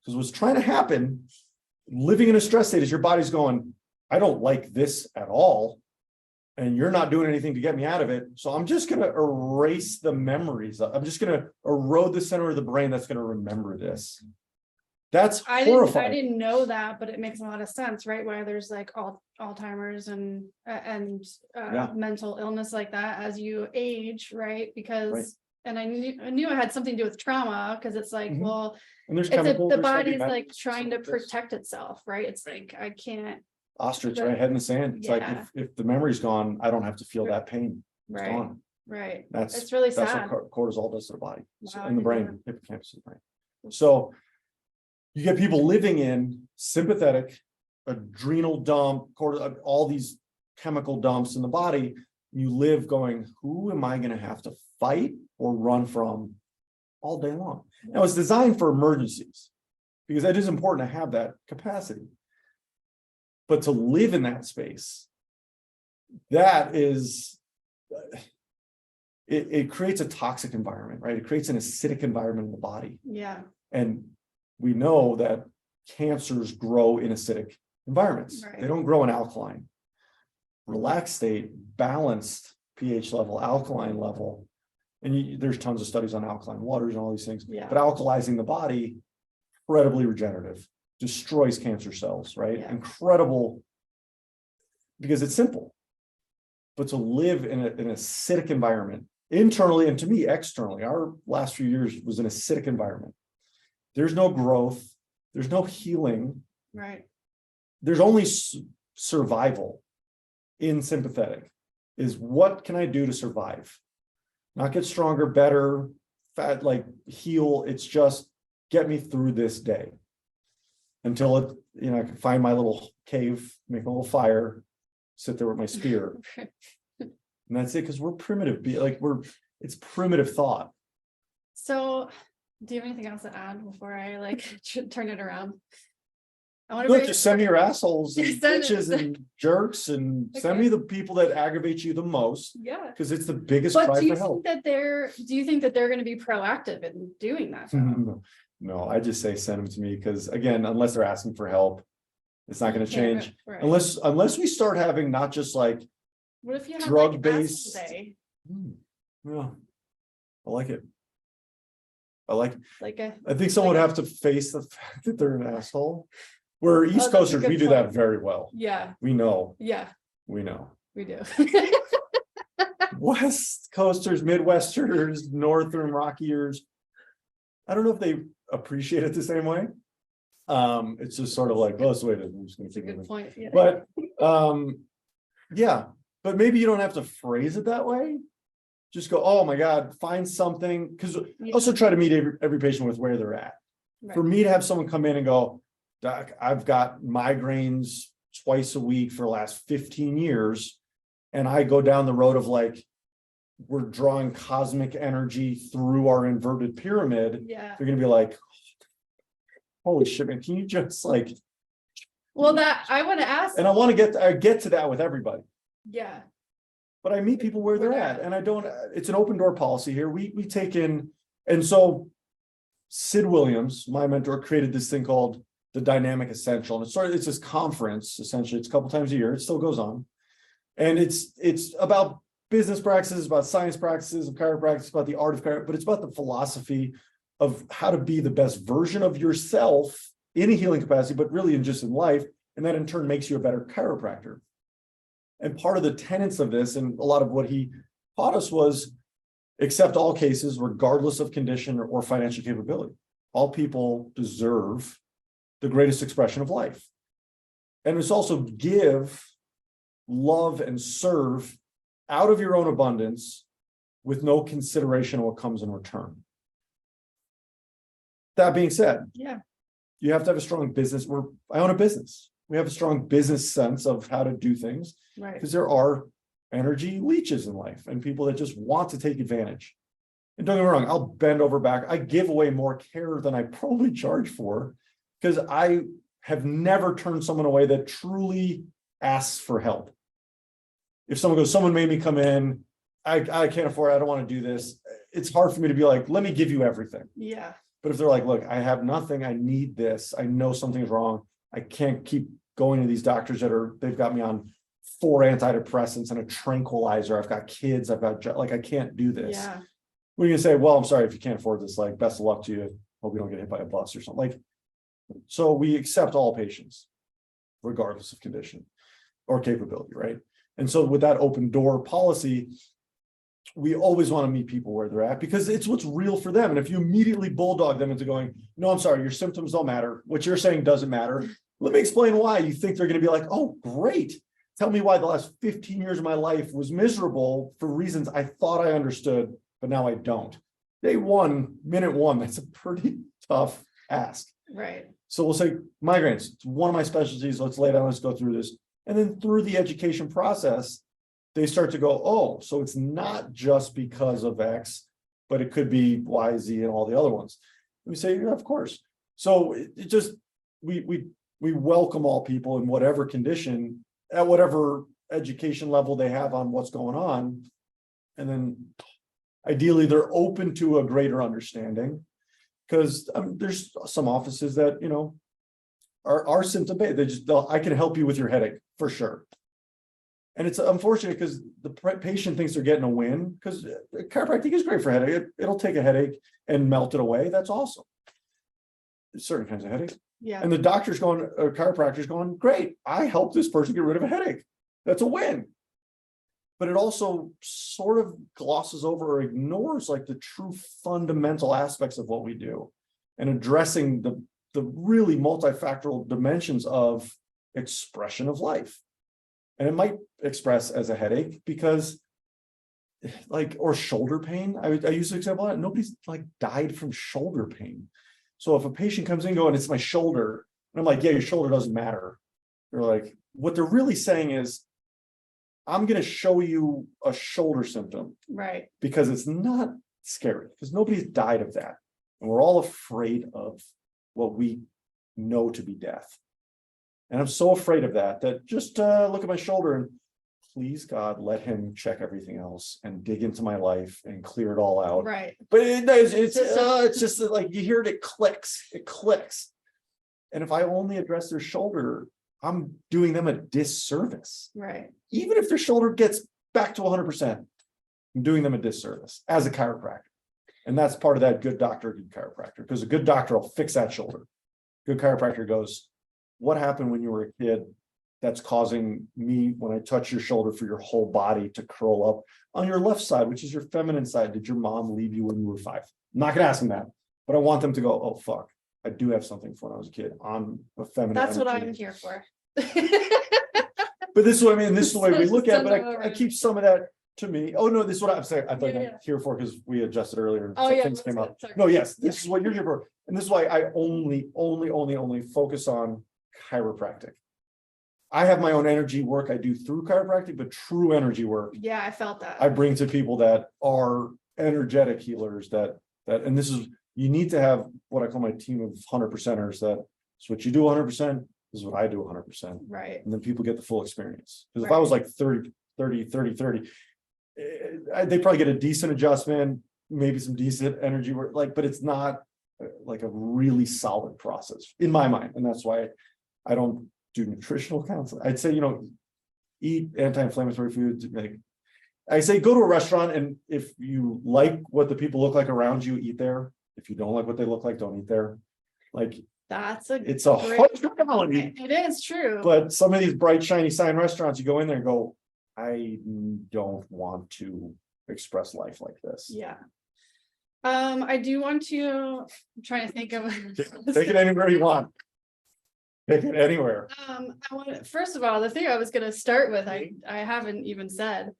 Because what's trying to happen, living in a stress state, is your body's going, I don't like this at all. and you're not doing anything to get me out of it. So I'm just going to erase the memories. I'm just going to erode the center of the brain that's going to remember this. That's horrifying. I didn't know that, but it makes a lot of sense, right? Why there's like Alzheimer's and mental illness like that as you age, right? Because Right. And I knew it had something to do with trauma, because it's like, well, And there's it's chemicals, the there's heavy body's like metals, trying to stuff like this. protect itself, right? It's like, I can't, Ostrich, right? Head in the sand. It's like, Yeah. if the memory's gone, I don't have to feel that pain. It's right, gone. right. That's It's really That's sad. what cortisol does to the body, Wow, I in the didn't know brain, hippocampus in the brain. So you get people living in sympathetic, adrenal dump, cortisol, all these chemical dumps in the body. You live going, who am I going to have to fight or run from all day long? Now it's designed for emergencies, because it is important to have that capacity. But to live in that space, that is, it creates a toxic environment, right? It creates an acidic environment in the body. Yeah. And we know that cancers grow in acidic environments. Right. They don't grow in alkaline. Relaxed state, balanced pH level, alkaline level. And there's tons of studies on alkaline waters and all these things. Yeah. But alkalizing the body, incredibly regenerative, destroys cancer cells, right? Yeah. Incredible, because it's simple. But to live in an acidic environment, internally and to me, externally, our last few years was an acidic environment. There's no growth, there's no healing. Right. There's only survival in sympathetic. Is what can I do to survive? Not get stronger, better, fat, like heal. It's just get me through this day until it, I can find my little cave, make a little fire, sit there with my spear. And that's it, because we're primitive. It's primitive thought. So do you have anything else to add before I turn it around? I want Look, to just send me your assholes and Send it. bitches and jerks, and send me the people that aggravate you the most, yeah. because it's the biggest But cry do you for help. think that they're going to be proactive in doing that? No, I just say send them to me, because again, unless they're asking for help, it's not going to Yeah, change. right. Unless we start having not just like What if you have drug-based. day? Yeah, I like it. I like it. Like I think someone would have to face the fact that they're an asshole. We're East that's a Coasters, good we do that point. very well. Yeah. We know. Yeah, We know. we do. West Coasters, Midwesterners, Northern Rockiers. I don't know if they appreciate it the same way. It's just sort of like, well, that's the way it is. I'm just gonna That's a keep good moving. point. Yeah. But yeah, but maybe you don't have to phrase it that way. Just go, oh my God, find something. Because Yeah. also try to meet every patient with where they're at. Right. For me to have someone come in and go, Doc, I've got migraines twice a week for the last 15 years. And I go down the road of like, we're drawing cosmic energy through our inverted pyramid. Yeah. They're going to be like, holy shit, man, can you just like. Well, that I want to ask. And I want to get to that with everybody. Yeah. But I meet people where they're at, and I don't, it's an open door policy here. We take in, and so Sid Williams, my mentor, created this thing called the Dynamic Essential. And it's this conference, essentially. It's a couple times a year. It still goes on. And it's about business practices, about science practices of chiropractic, about the art of chiropractic, but it's about the philosophy of how to be the best version of yourself in a healing capacity, but really in life. And that in turn makes you a better chiropractor. And part of the tenets of this, and a lot of what he taught us, was accept all cases, regardless of condition or financial capability. All people deserve the greatest expression of life. And it's also give, love, and serve out of your own abundance with no consideration of what comes in return. That being said, Yeah. you have to have a strong business. I own a business. We have a strong business sense of how to do things, Right. because there are energy leeches in life and people that just want to take advantage. And don't get me wrong, I'll bend over back. I give away more care than I probably charge for, because I have never turned someone away that truly asks for help. If someone goes, someone made me come in, I can't afford it, I don't want to do this. It's hard for me to be like, let me give you everything. Yeah. But if they're like, look, I have nothing, I need this, I know something's wrong, I can't keep going to these doctors they've got me on 4 antidepressants and a tranquilizer. I've got kids. I've got, like, I can't do this. Yeah. We can say, well, I'm sorry if you can't afford this, like, best of luck to you. Hope you don't get hit by a bus or something. Like, so we accept all patients, regardless of condition or capability, right? And so with that open door policy, we always want to meet people where they're at because it's what's real for them. And if you immediately bulldog them into going, no, I'm sorry, your symptoms don't matter. What you're saying doesn't matter. Let me explain why. You think they're going to be like, oh, great. Tell me why the last 15 years of my life was miserable for reasons I thought I understood, but now I don't. Day one, minute one, that's a pretty tough ask. Right. So we'll say migraines, it's one of my specialties. Let's lay down, let's go through this. And then through the education process, they start to go, oh, so it's not just because of X, but it could be Y, Z, and all the other ones. And we say, yeah, of course. So it just, we welcome all people in whatever condition, at whatever education level they have on what's going on. And then ideally they're open to a greater understanding, because there's some offices that, you know, are symptom based. I can help you with your headache for sure. And it's unfortunate because the patient thinks they're getting a win, because chiropractic is great for headache. It'll take a headache and melt it away. That's awesome. Certain kinds of headaches. Yeah. And the doctor's going, or chiropractor's going, great, I helped this person get rid of a headache. That's a win. But it also sort of glosses over or ignores like the true fundamental aspects of what we do, and addressing the really multifactorial dimensions of expression of life. And it might express as a headache because, like, or shoulder pain. I use the example, nobody's like died from shoulder pain. So if a patient comes in going, it's my shoulder, and I'm like, yeah, your shoulder doesn't matter. They're like, what they're really saying is, I'm going to show you a shoulder symptom. Right. Because it's not scary, because nobody's died of that. And we're all afraid of what we know to be death. And I'm so afraid of that just look at my shoulder and please God, let him check everything else and dig into my life and clear it all out. Right. But it's just like you hear it clicks. It clicks. And if I only address their shoulder, I'm doing them a disservice. Right. Even if their shoulder gets back to 100%, I'm doing them a disservice as a chiropractor. And that's part of that good doctor, good chiropractor, because a good doctor will fix that shoulder. Good chiropractor goes, what happened when you were a kid that's causing me, when I touch your shoulder, for your whole body to curl up on your left side, which is your feminine side? Did your mom leave you when you were 5? I'm not going to ask them that, but I want them to go, oh, fuck, I do have something from when I was a kid. I'm a feminine. That's energy. what I'm here for. But this is what I mean. This is the way we look at it. But I keep some of that to me. Oh, no, this is what I'm saying. I thought I'm here for, because we adjusted earlier. Oh, yeah. Things came up. No, yes, this is what you're here for. And this is why I only focus on chiropractic. I have my own energy work I do through chiropractic, but true energy work. Yeah, I felt that. I bring to people that are energetic healers and this is, you need to have what I call my team of 100%ers. That's what you do 100%. This is what I do 100%. Right. And then people get the full experience. Because Right. if I was like 30, they probably get a decent adjustment, maybe some decent energy work, but it's not like a really solid process in my mind. And that's why I don't do nutritional counseling. I'd say, eat anti-inflammatory foods. Like I say, go to a restaurant, and if you like what the people look like around you, eat there. If you don't like what they look like, don't eat there. Like it's a hard reality. It is true. But some of these bright, shiny sign restaurants, you go in there and go, I don't want to express life like this. Yeah. I do want to, I'm trying to think of Take it anywhere you want. Take it anywhere. First of all, the thing I was going to start with, I haven't even said,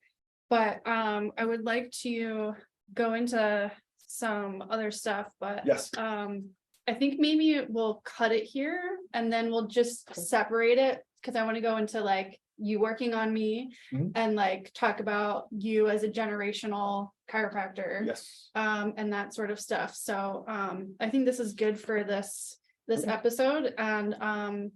but I would like to go into some other stuff, but yes. I think maybe we'll cut it here and then we'll just separate it, because I want to go into like you working on me and like talk about you as a generational chiropractor. Yes. And that sort of stuff. So I think this is good for this episode, and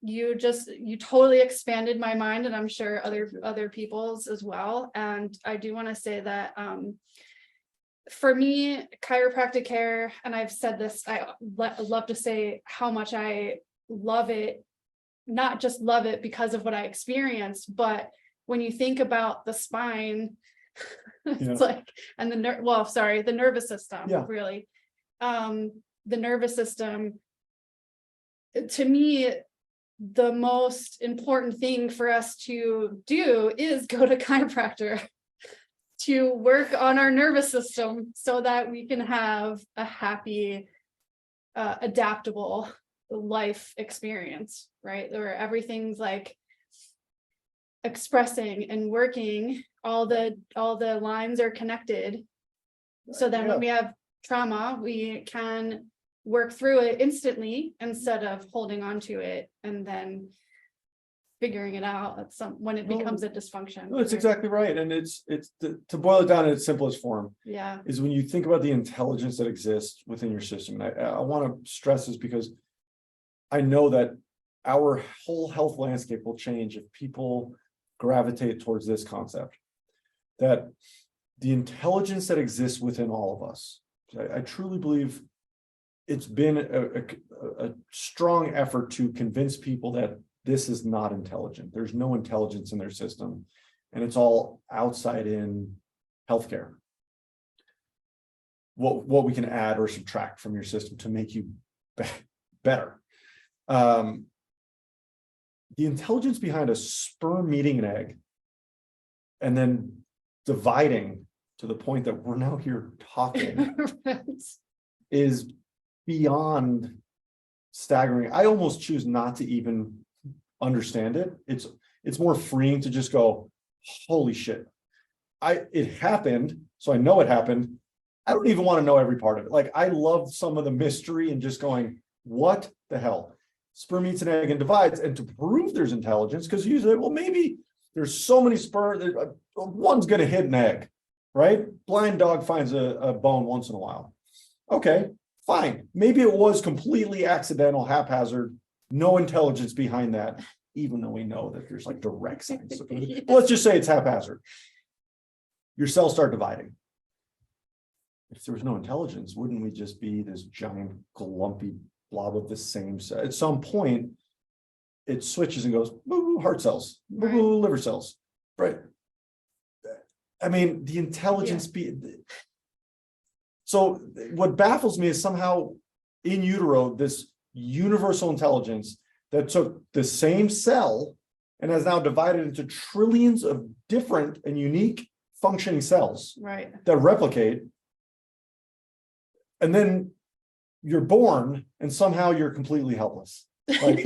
you totally expanded my mind, and I'm sure other people's as well. And I do want to say that for me, chiropractic care, and I've said this, I love to say how much I love it, not just love it because of what I experienced, but when you think about the spine, it's Yeah. like, and the nervous system, Yeah. really. The nervous system, to me, the most important thing for us to do is go to chiropractor to work on our nervous system so that we can have a happy, adaptable life experience, right? Where everything's like expressing and working, all the lines are connected. So then when we have trauma, we can work through it instantly instead of holding on to it and then figuring it out when it becomes a dysfunction. No, that's exactly right. And it's to boil it down in its simplest form Yeah. is when you think about the intelligence that exists within your system. And I want to stress this because I know that our whole health landscape will change if people gravitate towards this concept, that the intelligence that exists within all of us. I truly believe it's been a strong effort to convince people that this is not intelligent. There's no intelligence in their system, and it's all outside in healthcare. What we can add or subtract from your system to make you better. The intelligence behind a sperm meeting an egg and then dividing to the point that we're now here talking is beyond staggering. I almost choose not to even understand it. It's more freeing to just go, holy shit. It happened, so I know it happened. I don't even want to know every part of it. Like, I love some of the mystery and just going, what the hell? Sperm meets an egg and divides, and to prove there's intelligence, because you say, well, maybe there's so many sperm, one's going to hit an egg, right? Blind dog finds a bone once in a while. Okay, fine. Maybe it was completely accidental, haphazard, no intelligence behind that, even though we know that there's like direct signs. But let's just say it's haphazard. Your cells start dividing. If there was no intelligence, wouldn't we just be this giant glumpy blob of the same cell? At some point, it switches and goes, boo, heart cells, boo, boo, liver cells, right? I mean, the intelligence so what baffles me is somehow in utero, this universal intelligence that took the same cell and has now divided into trillions of different and unique functioning cells that replicate. And then you're born and somehow you're completely helpless. Like,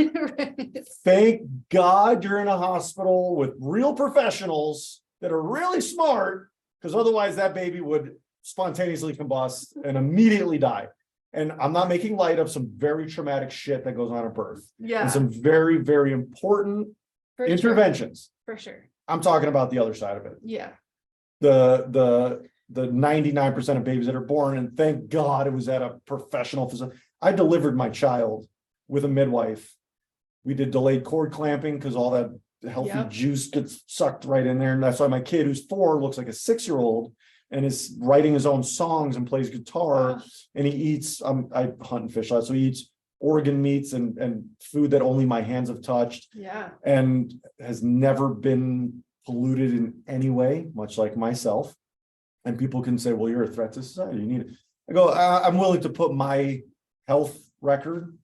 thank God you're in a hospital with real professionals that are really smart, because otherwise that baby would spontaneously combust and immediately die. And I'm not making light of some very traumatic shit that goes on at birth. Yeah. And some very, very important interventions. For sure. I'm talking about the other side of it. Yeah. The 99% of babies that are born, and thank God it was at a professional facility. I delivered my child with a midwife. We did delayed cord clamping because all that healthy juice gets sucked right in there. And that's why my kid, who's 4, looks like a 6-year-old and is writing his own songs and plays guitar. And he eats, I hunt and fish a lot, so he eats organ meats and food that only my hands have touched. Yeah. And has never been polluted in any way, much like myself. And people can say, well, you're a threat to society, you need it. I go, I'm willing to put my health record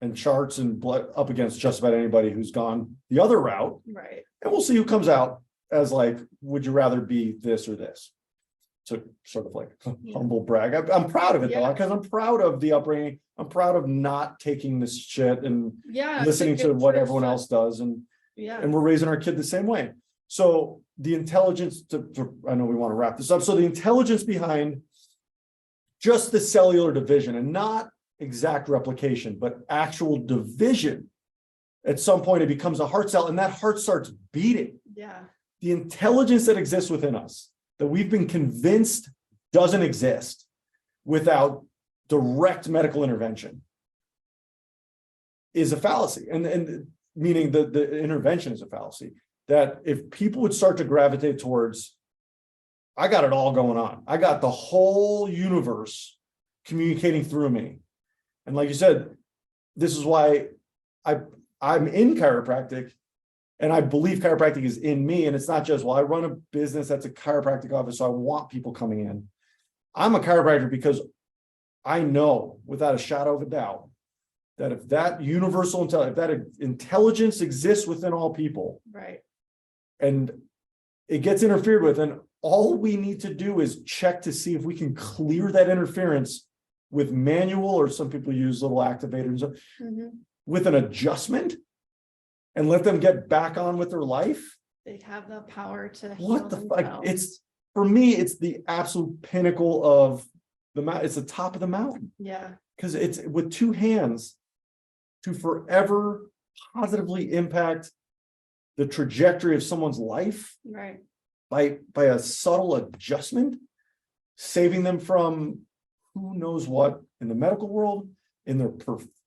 and charts and blood up against just about anybody who's gone the other route. Right. And we'll see who comes out as like, would you rather be this or this? So sort of like humble brag. I'm proud of it though, because I'm proud of the upbringing. I'm proud of not taking this shit and listening to what everyone else does. And we're raising our kid the same way. So the intelligence I know we want to wrap this up. So the intelligence behind just the cellular division, and not exact replication, but actual division. At some point, it becomes a heart cell, and that heart starts beating. Yeah. The intelligence that exists within us, that we've been convinced doesn't exist without direct medical intervention, is a fallacy. And meaning the intervention is a fallacy. That if people would start to gravitate towards, I got it all going on. I got the whole universe communicating through me. And like you said, this is why I'm in chiropractic, And I believe chiropractic is in me. And it's not just, well, I run a business that's a chiropractic office, so I want people coming in. I'm a chiropractor because I know without a shadow of a doubt that if that universal intelligence, if that intelligence exists within all people, right, and it gets interfered with, and all we need to do is check to see if we can clear that interference with manual, or some people use little activators, with an adjustment, and let them get back on with their life. they have the power to heal What the fuck? themselves. It's, for me, it's the absolute pinnacle of the mountain. It's the top of the mountain, Yeah, because it's with two hands to forever positively impact the trajectory of someone's life right, by a subtle adjustment, saving them from who knows what in the medical world, in their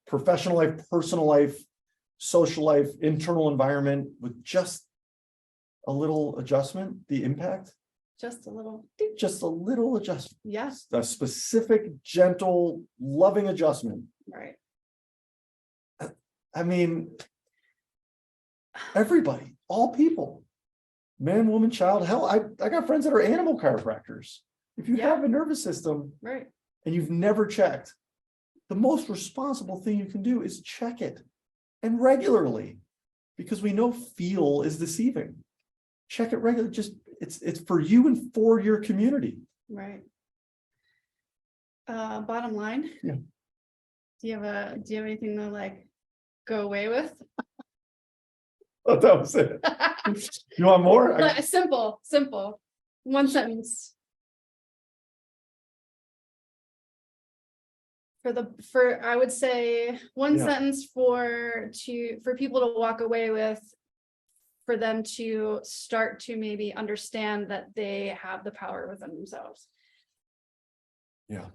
professional life, personal life, social life, internal environment, with just a little adjustment, the impact, just a little, just a little adjustment, yes, a specific, gentle, loving adjustment. right, I mean, everybody, all people, man, woman, child, hell, I got friends that are animal chiropractors. If you have a nervous system right, and you've never checked, the most responsible thing you can do is check it, and regularly, because we know feel is deceiving. Check it regularly. Just it's for you and for your community. right. Bottom line. Yeah. Do you have anything to like go away with? Oh, that was it. You want more? Simple. One sentence. For I would say one sentence for people to walk away with, for them to start to maybe understand that they have the power within themselves. Yeah.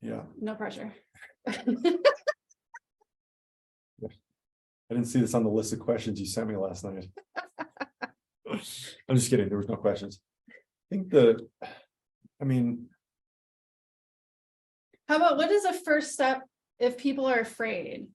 No pressure. I didn't see this on the list of questions you sent me last night. I'm just kidding. There was no questions. I think How about, what is a first step if people are afraid?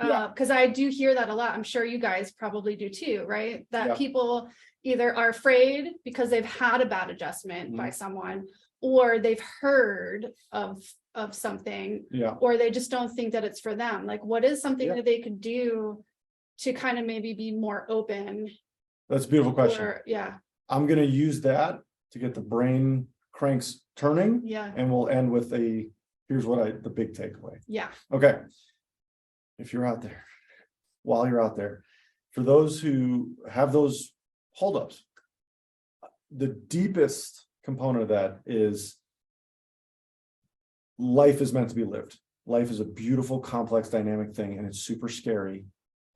Yeah. Because I do hear that a lot. I'm sure you guys probably do too, right? That people either are afraid because they've had a bad adjustment by someone, or they've heard of something, or they just don't think that it's for them. Like, what is something that they could do to kind of maybe be more open? That's a beautiful question. I'm going to use that to get the brain cranks turning. And we'll end with here's the big takeaway. Okay. If you're out there, while you're out there, for those who have those holdups, the deepest component of that is life is meant to be lived. Life is a beautiful, complex, dynamic thing, and it's super scary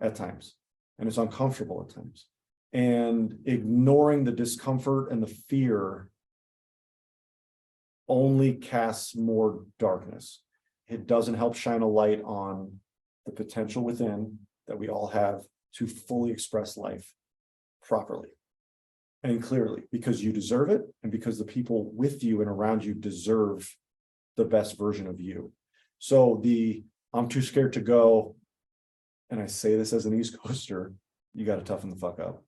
at times, and it's uncomfortable at times. And ignoring the discomfort and the fear only casts more darkness. It doesn't help shine a light on the potential within that we all have to fully express life properly and clearly, because you deserve it, and because the people with you and around you deserve the best version of you. So I'm too scared to go, and I say this as an East Coaster, you got to toughen the fuck up.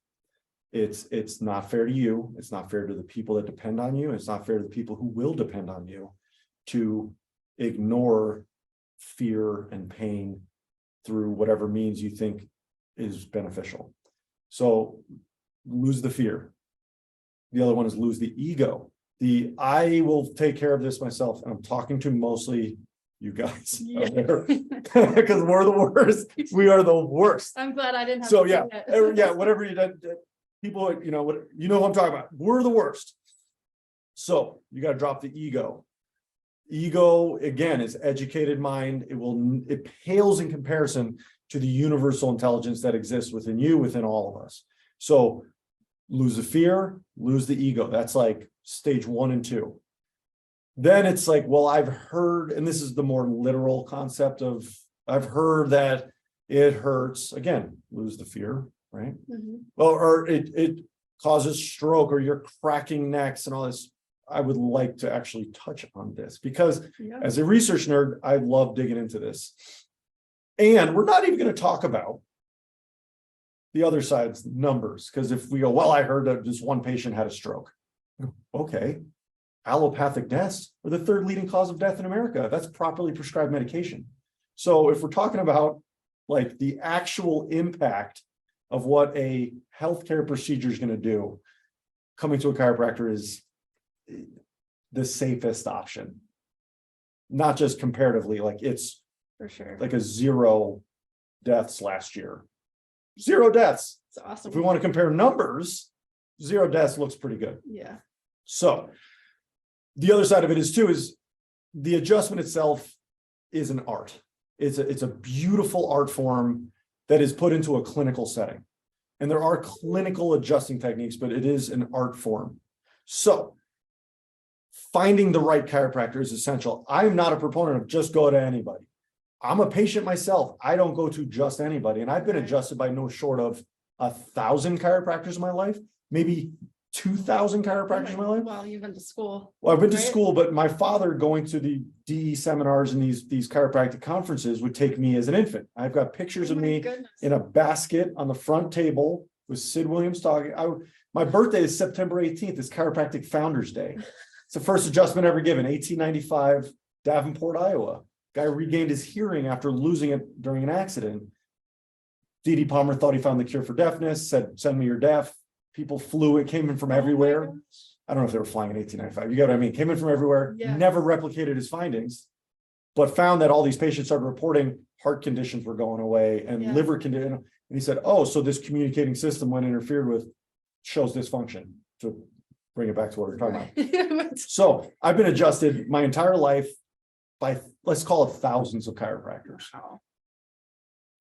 It's not fair to you. It's not fair to the people that depend on you. It's not fair to the people who will depend on you to ignore fear and pain through whatever means you think is beneficial. So lose the fear. The other one is lose the ego. I will take care of this myself. And I'm talking to mostly you guys out there, because we're the worst. We are the worst. I'm glad I didn't have so to yeah, say yeah, whatever you did, people, who I'm talking about. We're the worst. So you got to drop the ego. Ego, again, is educated mind. It pales in comparison to the universal intelligence that exists within you, within all of us. So lose the fear, lose the ego. That's like stage 1 and 2. Then it's like, well, I've heard, and this is the more literal concept of, I've heard that it hurts. Again, lose the fear, right? Well, or it causes stroke, or you're cracking necks and all this. I would like to actually touch on this, because as a research nerd, I love digging into this. And we're not even going to talk about the other side's numbers. Because if we go, well, I heard that this one patient had a stroke. Okay. Allopathic deaths are the third leading cause of death in America. That's properly prescribed medication. So if we're talking about like the actual impact of what a healthcare procedure is going to do, coming to a chiropractor is the safest option. Not just comparatively, like it's For sure. like a 0 deaths last year. 0 deaths. It's awesome. If we want to compare numbers, 0 deaths looks pretty good. Yeah. So the other side of it is the adjustment itself is an art. It's a beautiful art form that is put into a clinical setting. And there are clinical adjusting techniques, but it is an art form. So finding the right chiropractor is essential. I'm not a proponent of just go to anybody. I'm a patient myself. I don't go to just anybody. And I've been adjusted by no short of 1,000 chiropractors in my life, maybe 2,000 chiropractors in my life. Well, you've been to school. Well, I've been to school, but my father going to the DE seminars and these chiropractic conferences would take me as an infant. I've got pictures of me in a basket on the front table with Sid Williams talking. My birthday is September 18th. It's Chiropractic Founders Day. It's the first adjustment ever given, 1895, Davenport, Iowa. Guy regained his hearing after losing it during an accident. D.D. Palmer thought he found the cure for deafness, said, send me your deaf. People flew, it came in from everywhere. I don't know if they were flying in 1895. You get what I mean? Came in from everywhere, never replicated his findings, but found that all these patients started reporting heart conditions were going away and liver condition. And he said, oh, so this communicating system when interfered with shows dysfunction. To bring it back to what we we're talking about. So I've been adjusted my entire life by, let's call it, thousands of chiropractors. Wow.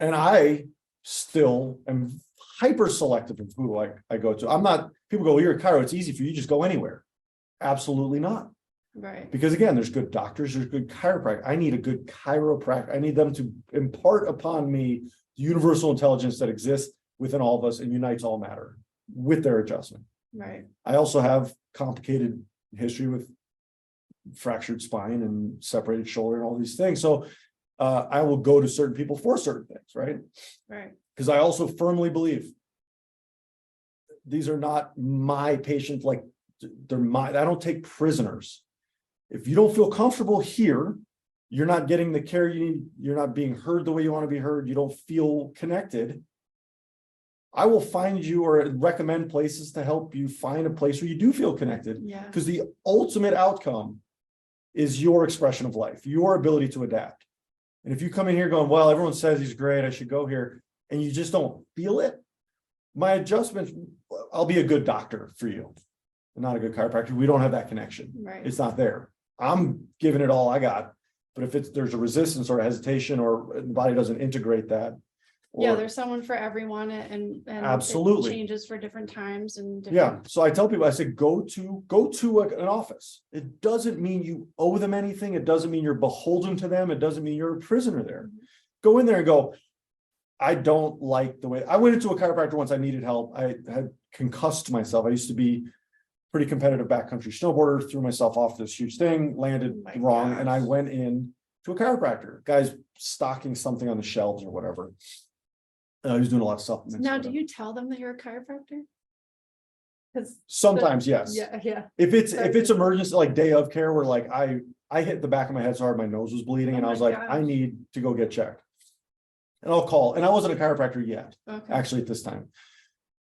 And I still am hyper selective in who I go to. I'm not, people go, well, you're a chiro, it's easy for you, just go anywhere. Absolutely not. Right. Because again, there's good doctors, there's good chiropractic. I need a good chiropractor. I need them to impart upon me the universal intelligence that exists within all of us and unites all matter with their adjustment. Right. I also have complicated history with fractured spine and separated shoulder and all these things. So I will go to certain people for certain things, right? Right. Because I also firmly believe these are not my patients, like they're I don't take prisoners. If you don't feel comfortable here, you're not getting the care you need, you're not being heard the way you want to be heard, you don't feel connected, I will find you or recommend places to help you find a place where you do feel connected. Yeah. Because the ultimate outcome is your expression of life, your ability to adapt. And if you come in here going, well, everyone says he's great, I should go here, and you just don't feel it, my adjustments, I'll be a good doctor for you, not a good chiropractor. We don't have that connection. Right. It's not there. I'm giving it all I got. But if there's a resistance or a hesitation or the body doesn't integrate that. There's someone for everyone and absolutely it changes for different times and different... So I tell people, I say, go to an office. It doesn't mean you owe them anything. It doesn't mean you're beholden to them. It doesn't mean you're a prisoner there. Mm-hmm. Go in there and go, I don't like the way I went into a chiropractor once. I needed help. I had concussed myself. I used to be pretty competitive backcountry snowboarder, threw myself off this huge thing, landed wrong. And I went in to a chiropractor, guy's stocking something on the shelves or whatever. He was doing a lot of supplements. Now, do you tell them that you're a chiropractor? Because sometimes, yes. Yeah. If it's emergency, like day of care, where like I hit the back of my head so hard my nose was bleeding, and I was like, I need to go get checked. And I'll call. And I wasn't a chiropractor yet, actually, at this time.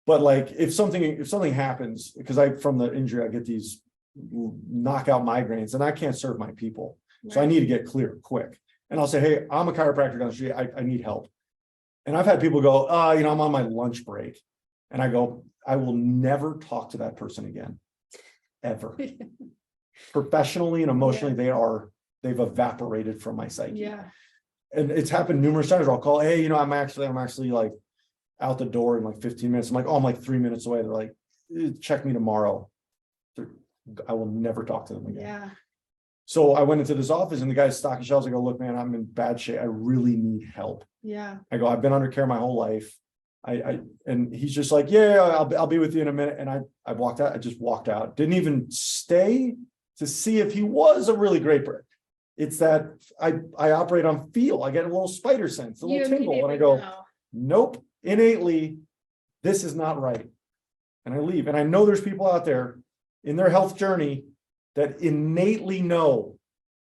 But like if something happens, because from the injury, I get these knockout migraines and I can't serve my people. Right. So I need to get clear quick. And I'll say, hey, I'm a chiropractor down the street. I need help. And I've had people go, I'm on my lunch break. And I go, I will never talk to that person again, ever. Professionally and emotionally, they've evaporated from my psyche. Yeah. And it's happened numerous times where I'll call, hey, I'm actually like out the door in like 15 minutes. I'm like, I'm like 3 minutes away. They're like, check me tomorrow. I will never talk to them again. Yeah. So I went into this office and the guy's stocking shelves. I go, look, man, I'm in bad shape. I really need help. Yeah. I go, I've been under care my whole life. And he's just like, yeah, I'll be with you in a minute. And I walked out. I just walked out. Didn't even stay to see if he was a really great person. It's that I operate on feel. I get a little spider sense, a little tingle. And I go, nope, innately, this is not right. And I leave. And I know there's people out there in their health journey that innately know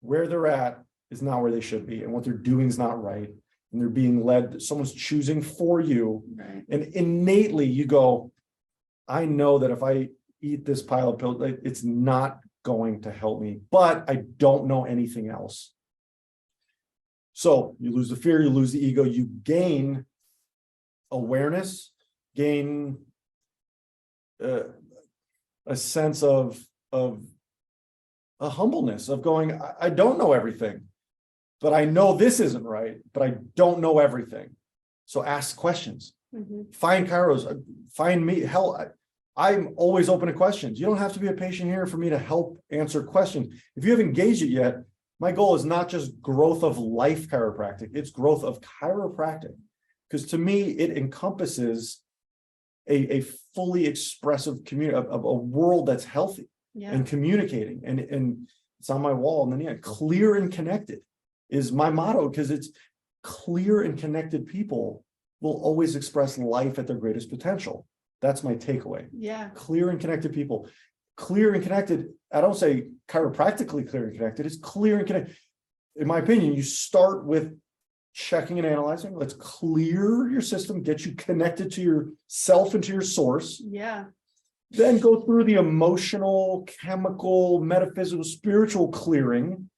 where they're at is not where they should be. And what they're doing is not right. And they're being led, someone's choosing for you. Right. And innately you go, I know that if I eat this pile of pills, it's not going to help me, but I don't know anything else. So you lose the fear, you lose the ego, you gain awareness, gain a sense of a humbleness of going, I don't know everything, but I know this isn't right, but I don't know everything. So ask questions, find Kairos, find me, hell, I'm always open to questions. You don't have to be a patient here for me to help answer questions. If you haven't engaged it yet, my goal is not just growth of life chiropractic, it's growth of chiropractic. Because to me, it encompasses a fully expressive community, a world that's healthy and communicating. And it's on my wall. And then, clear and connected is my motto, because it's clear and connected people will always express life at their greatest potential. That's my takeaway. Yeah. Clear and connected people. Clear and connected. I don't say chiropractically clear and connected. It's clear and connected. In my opinion, you start with checking and analyzing. Let's clear your system, get you connected to yourself and to your source. Yeah. Then go through the emotional, chemical, metaphysical, spiritual clearing.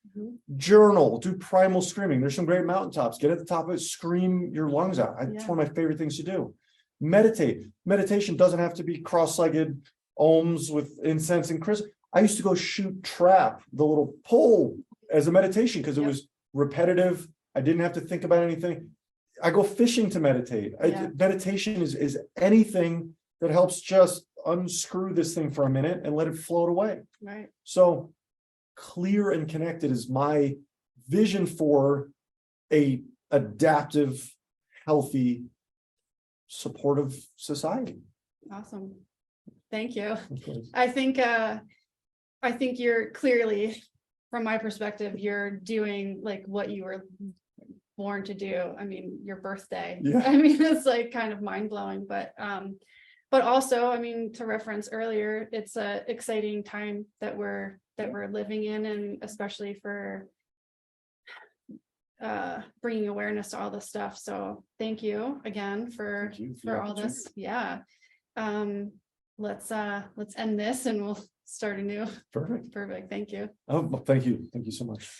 Journal, do primal screaming. There's some great mountaintops. Get at the top of it, scream your lungs out. It's one of my favorite things to do. Meditate. Meditation doesn't have to be cross-legged ohms with incense and crystal. I used to go shoot trap, the little pole, as a meditation because it was repetitive. I didn't have to think about anything. I go fishing to meditate. Meditation is anything that helps just unscrew this thing for a minute and let it float away. Right. So clear and connected is my vision for a adaptive, healthy, supportive society. Awesome. Thank you. I think you're clearly, from my perspective, you're doing like what you were born to do. I mean, your birthday. Yeah. I mean, it's like kind of mind blowing, but also, I mean, to reference earlier, it's a exciting time that we're living in, and especially for bringing awareness to all this stuff. So thank you again for all this. Yeah. Let's end this and we'll start anew. Perfect. Thank you. Oh, thank you. Thank you so much.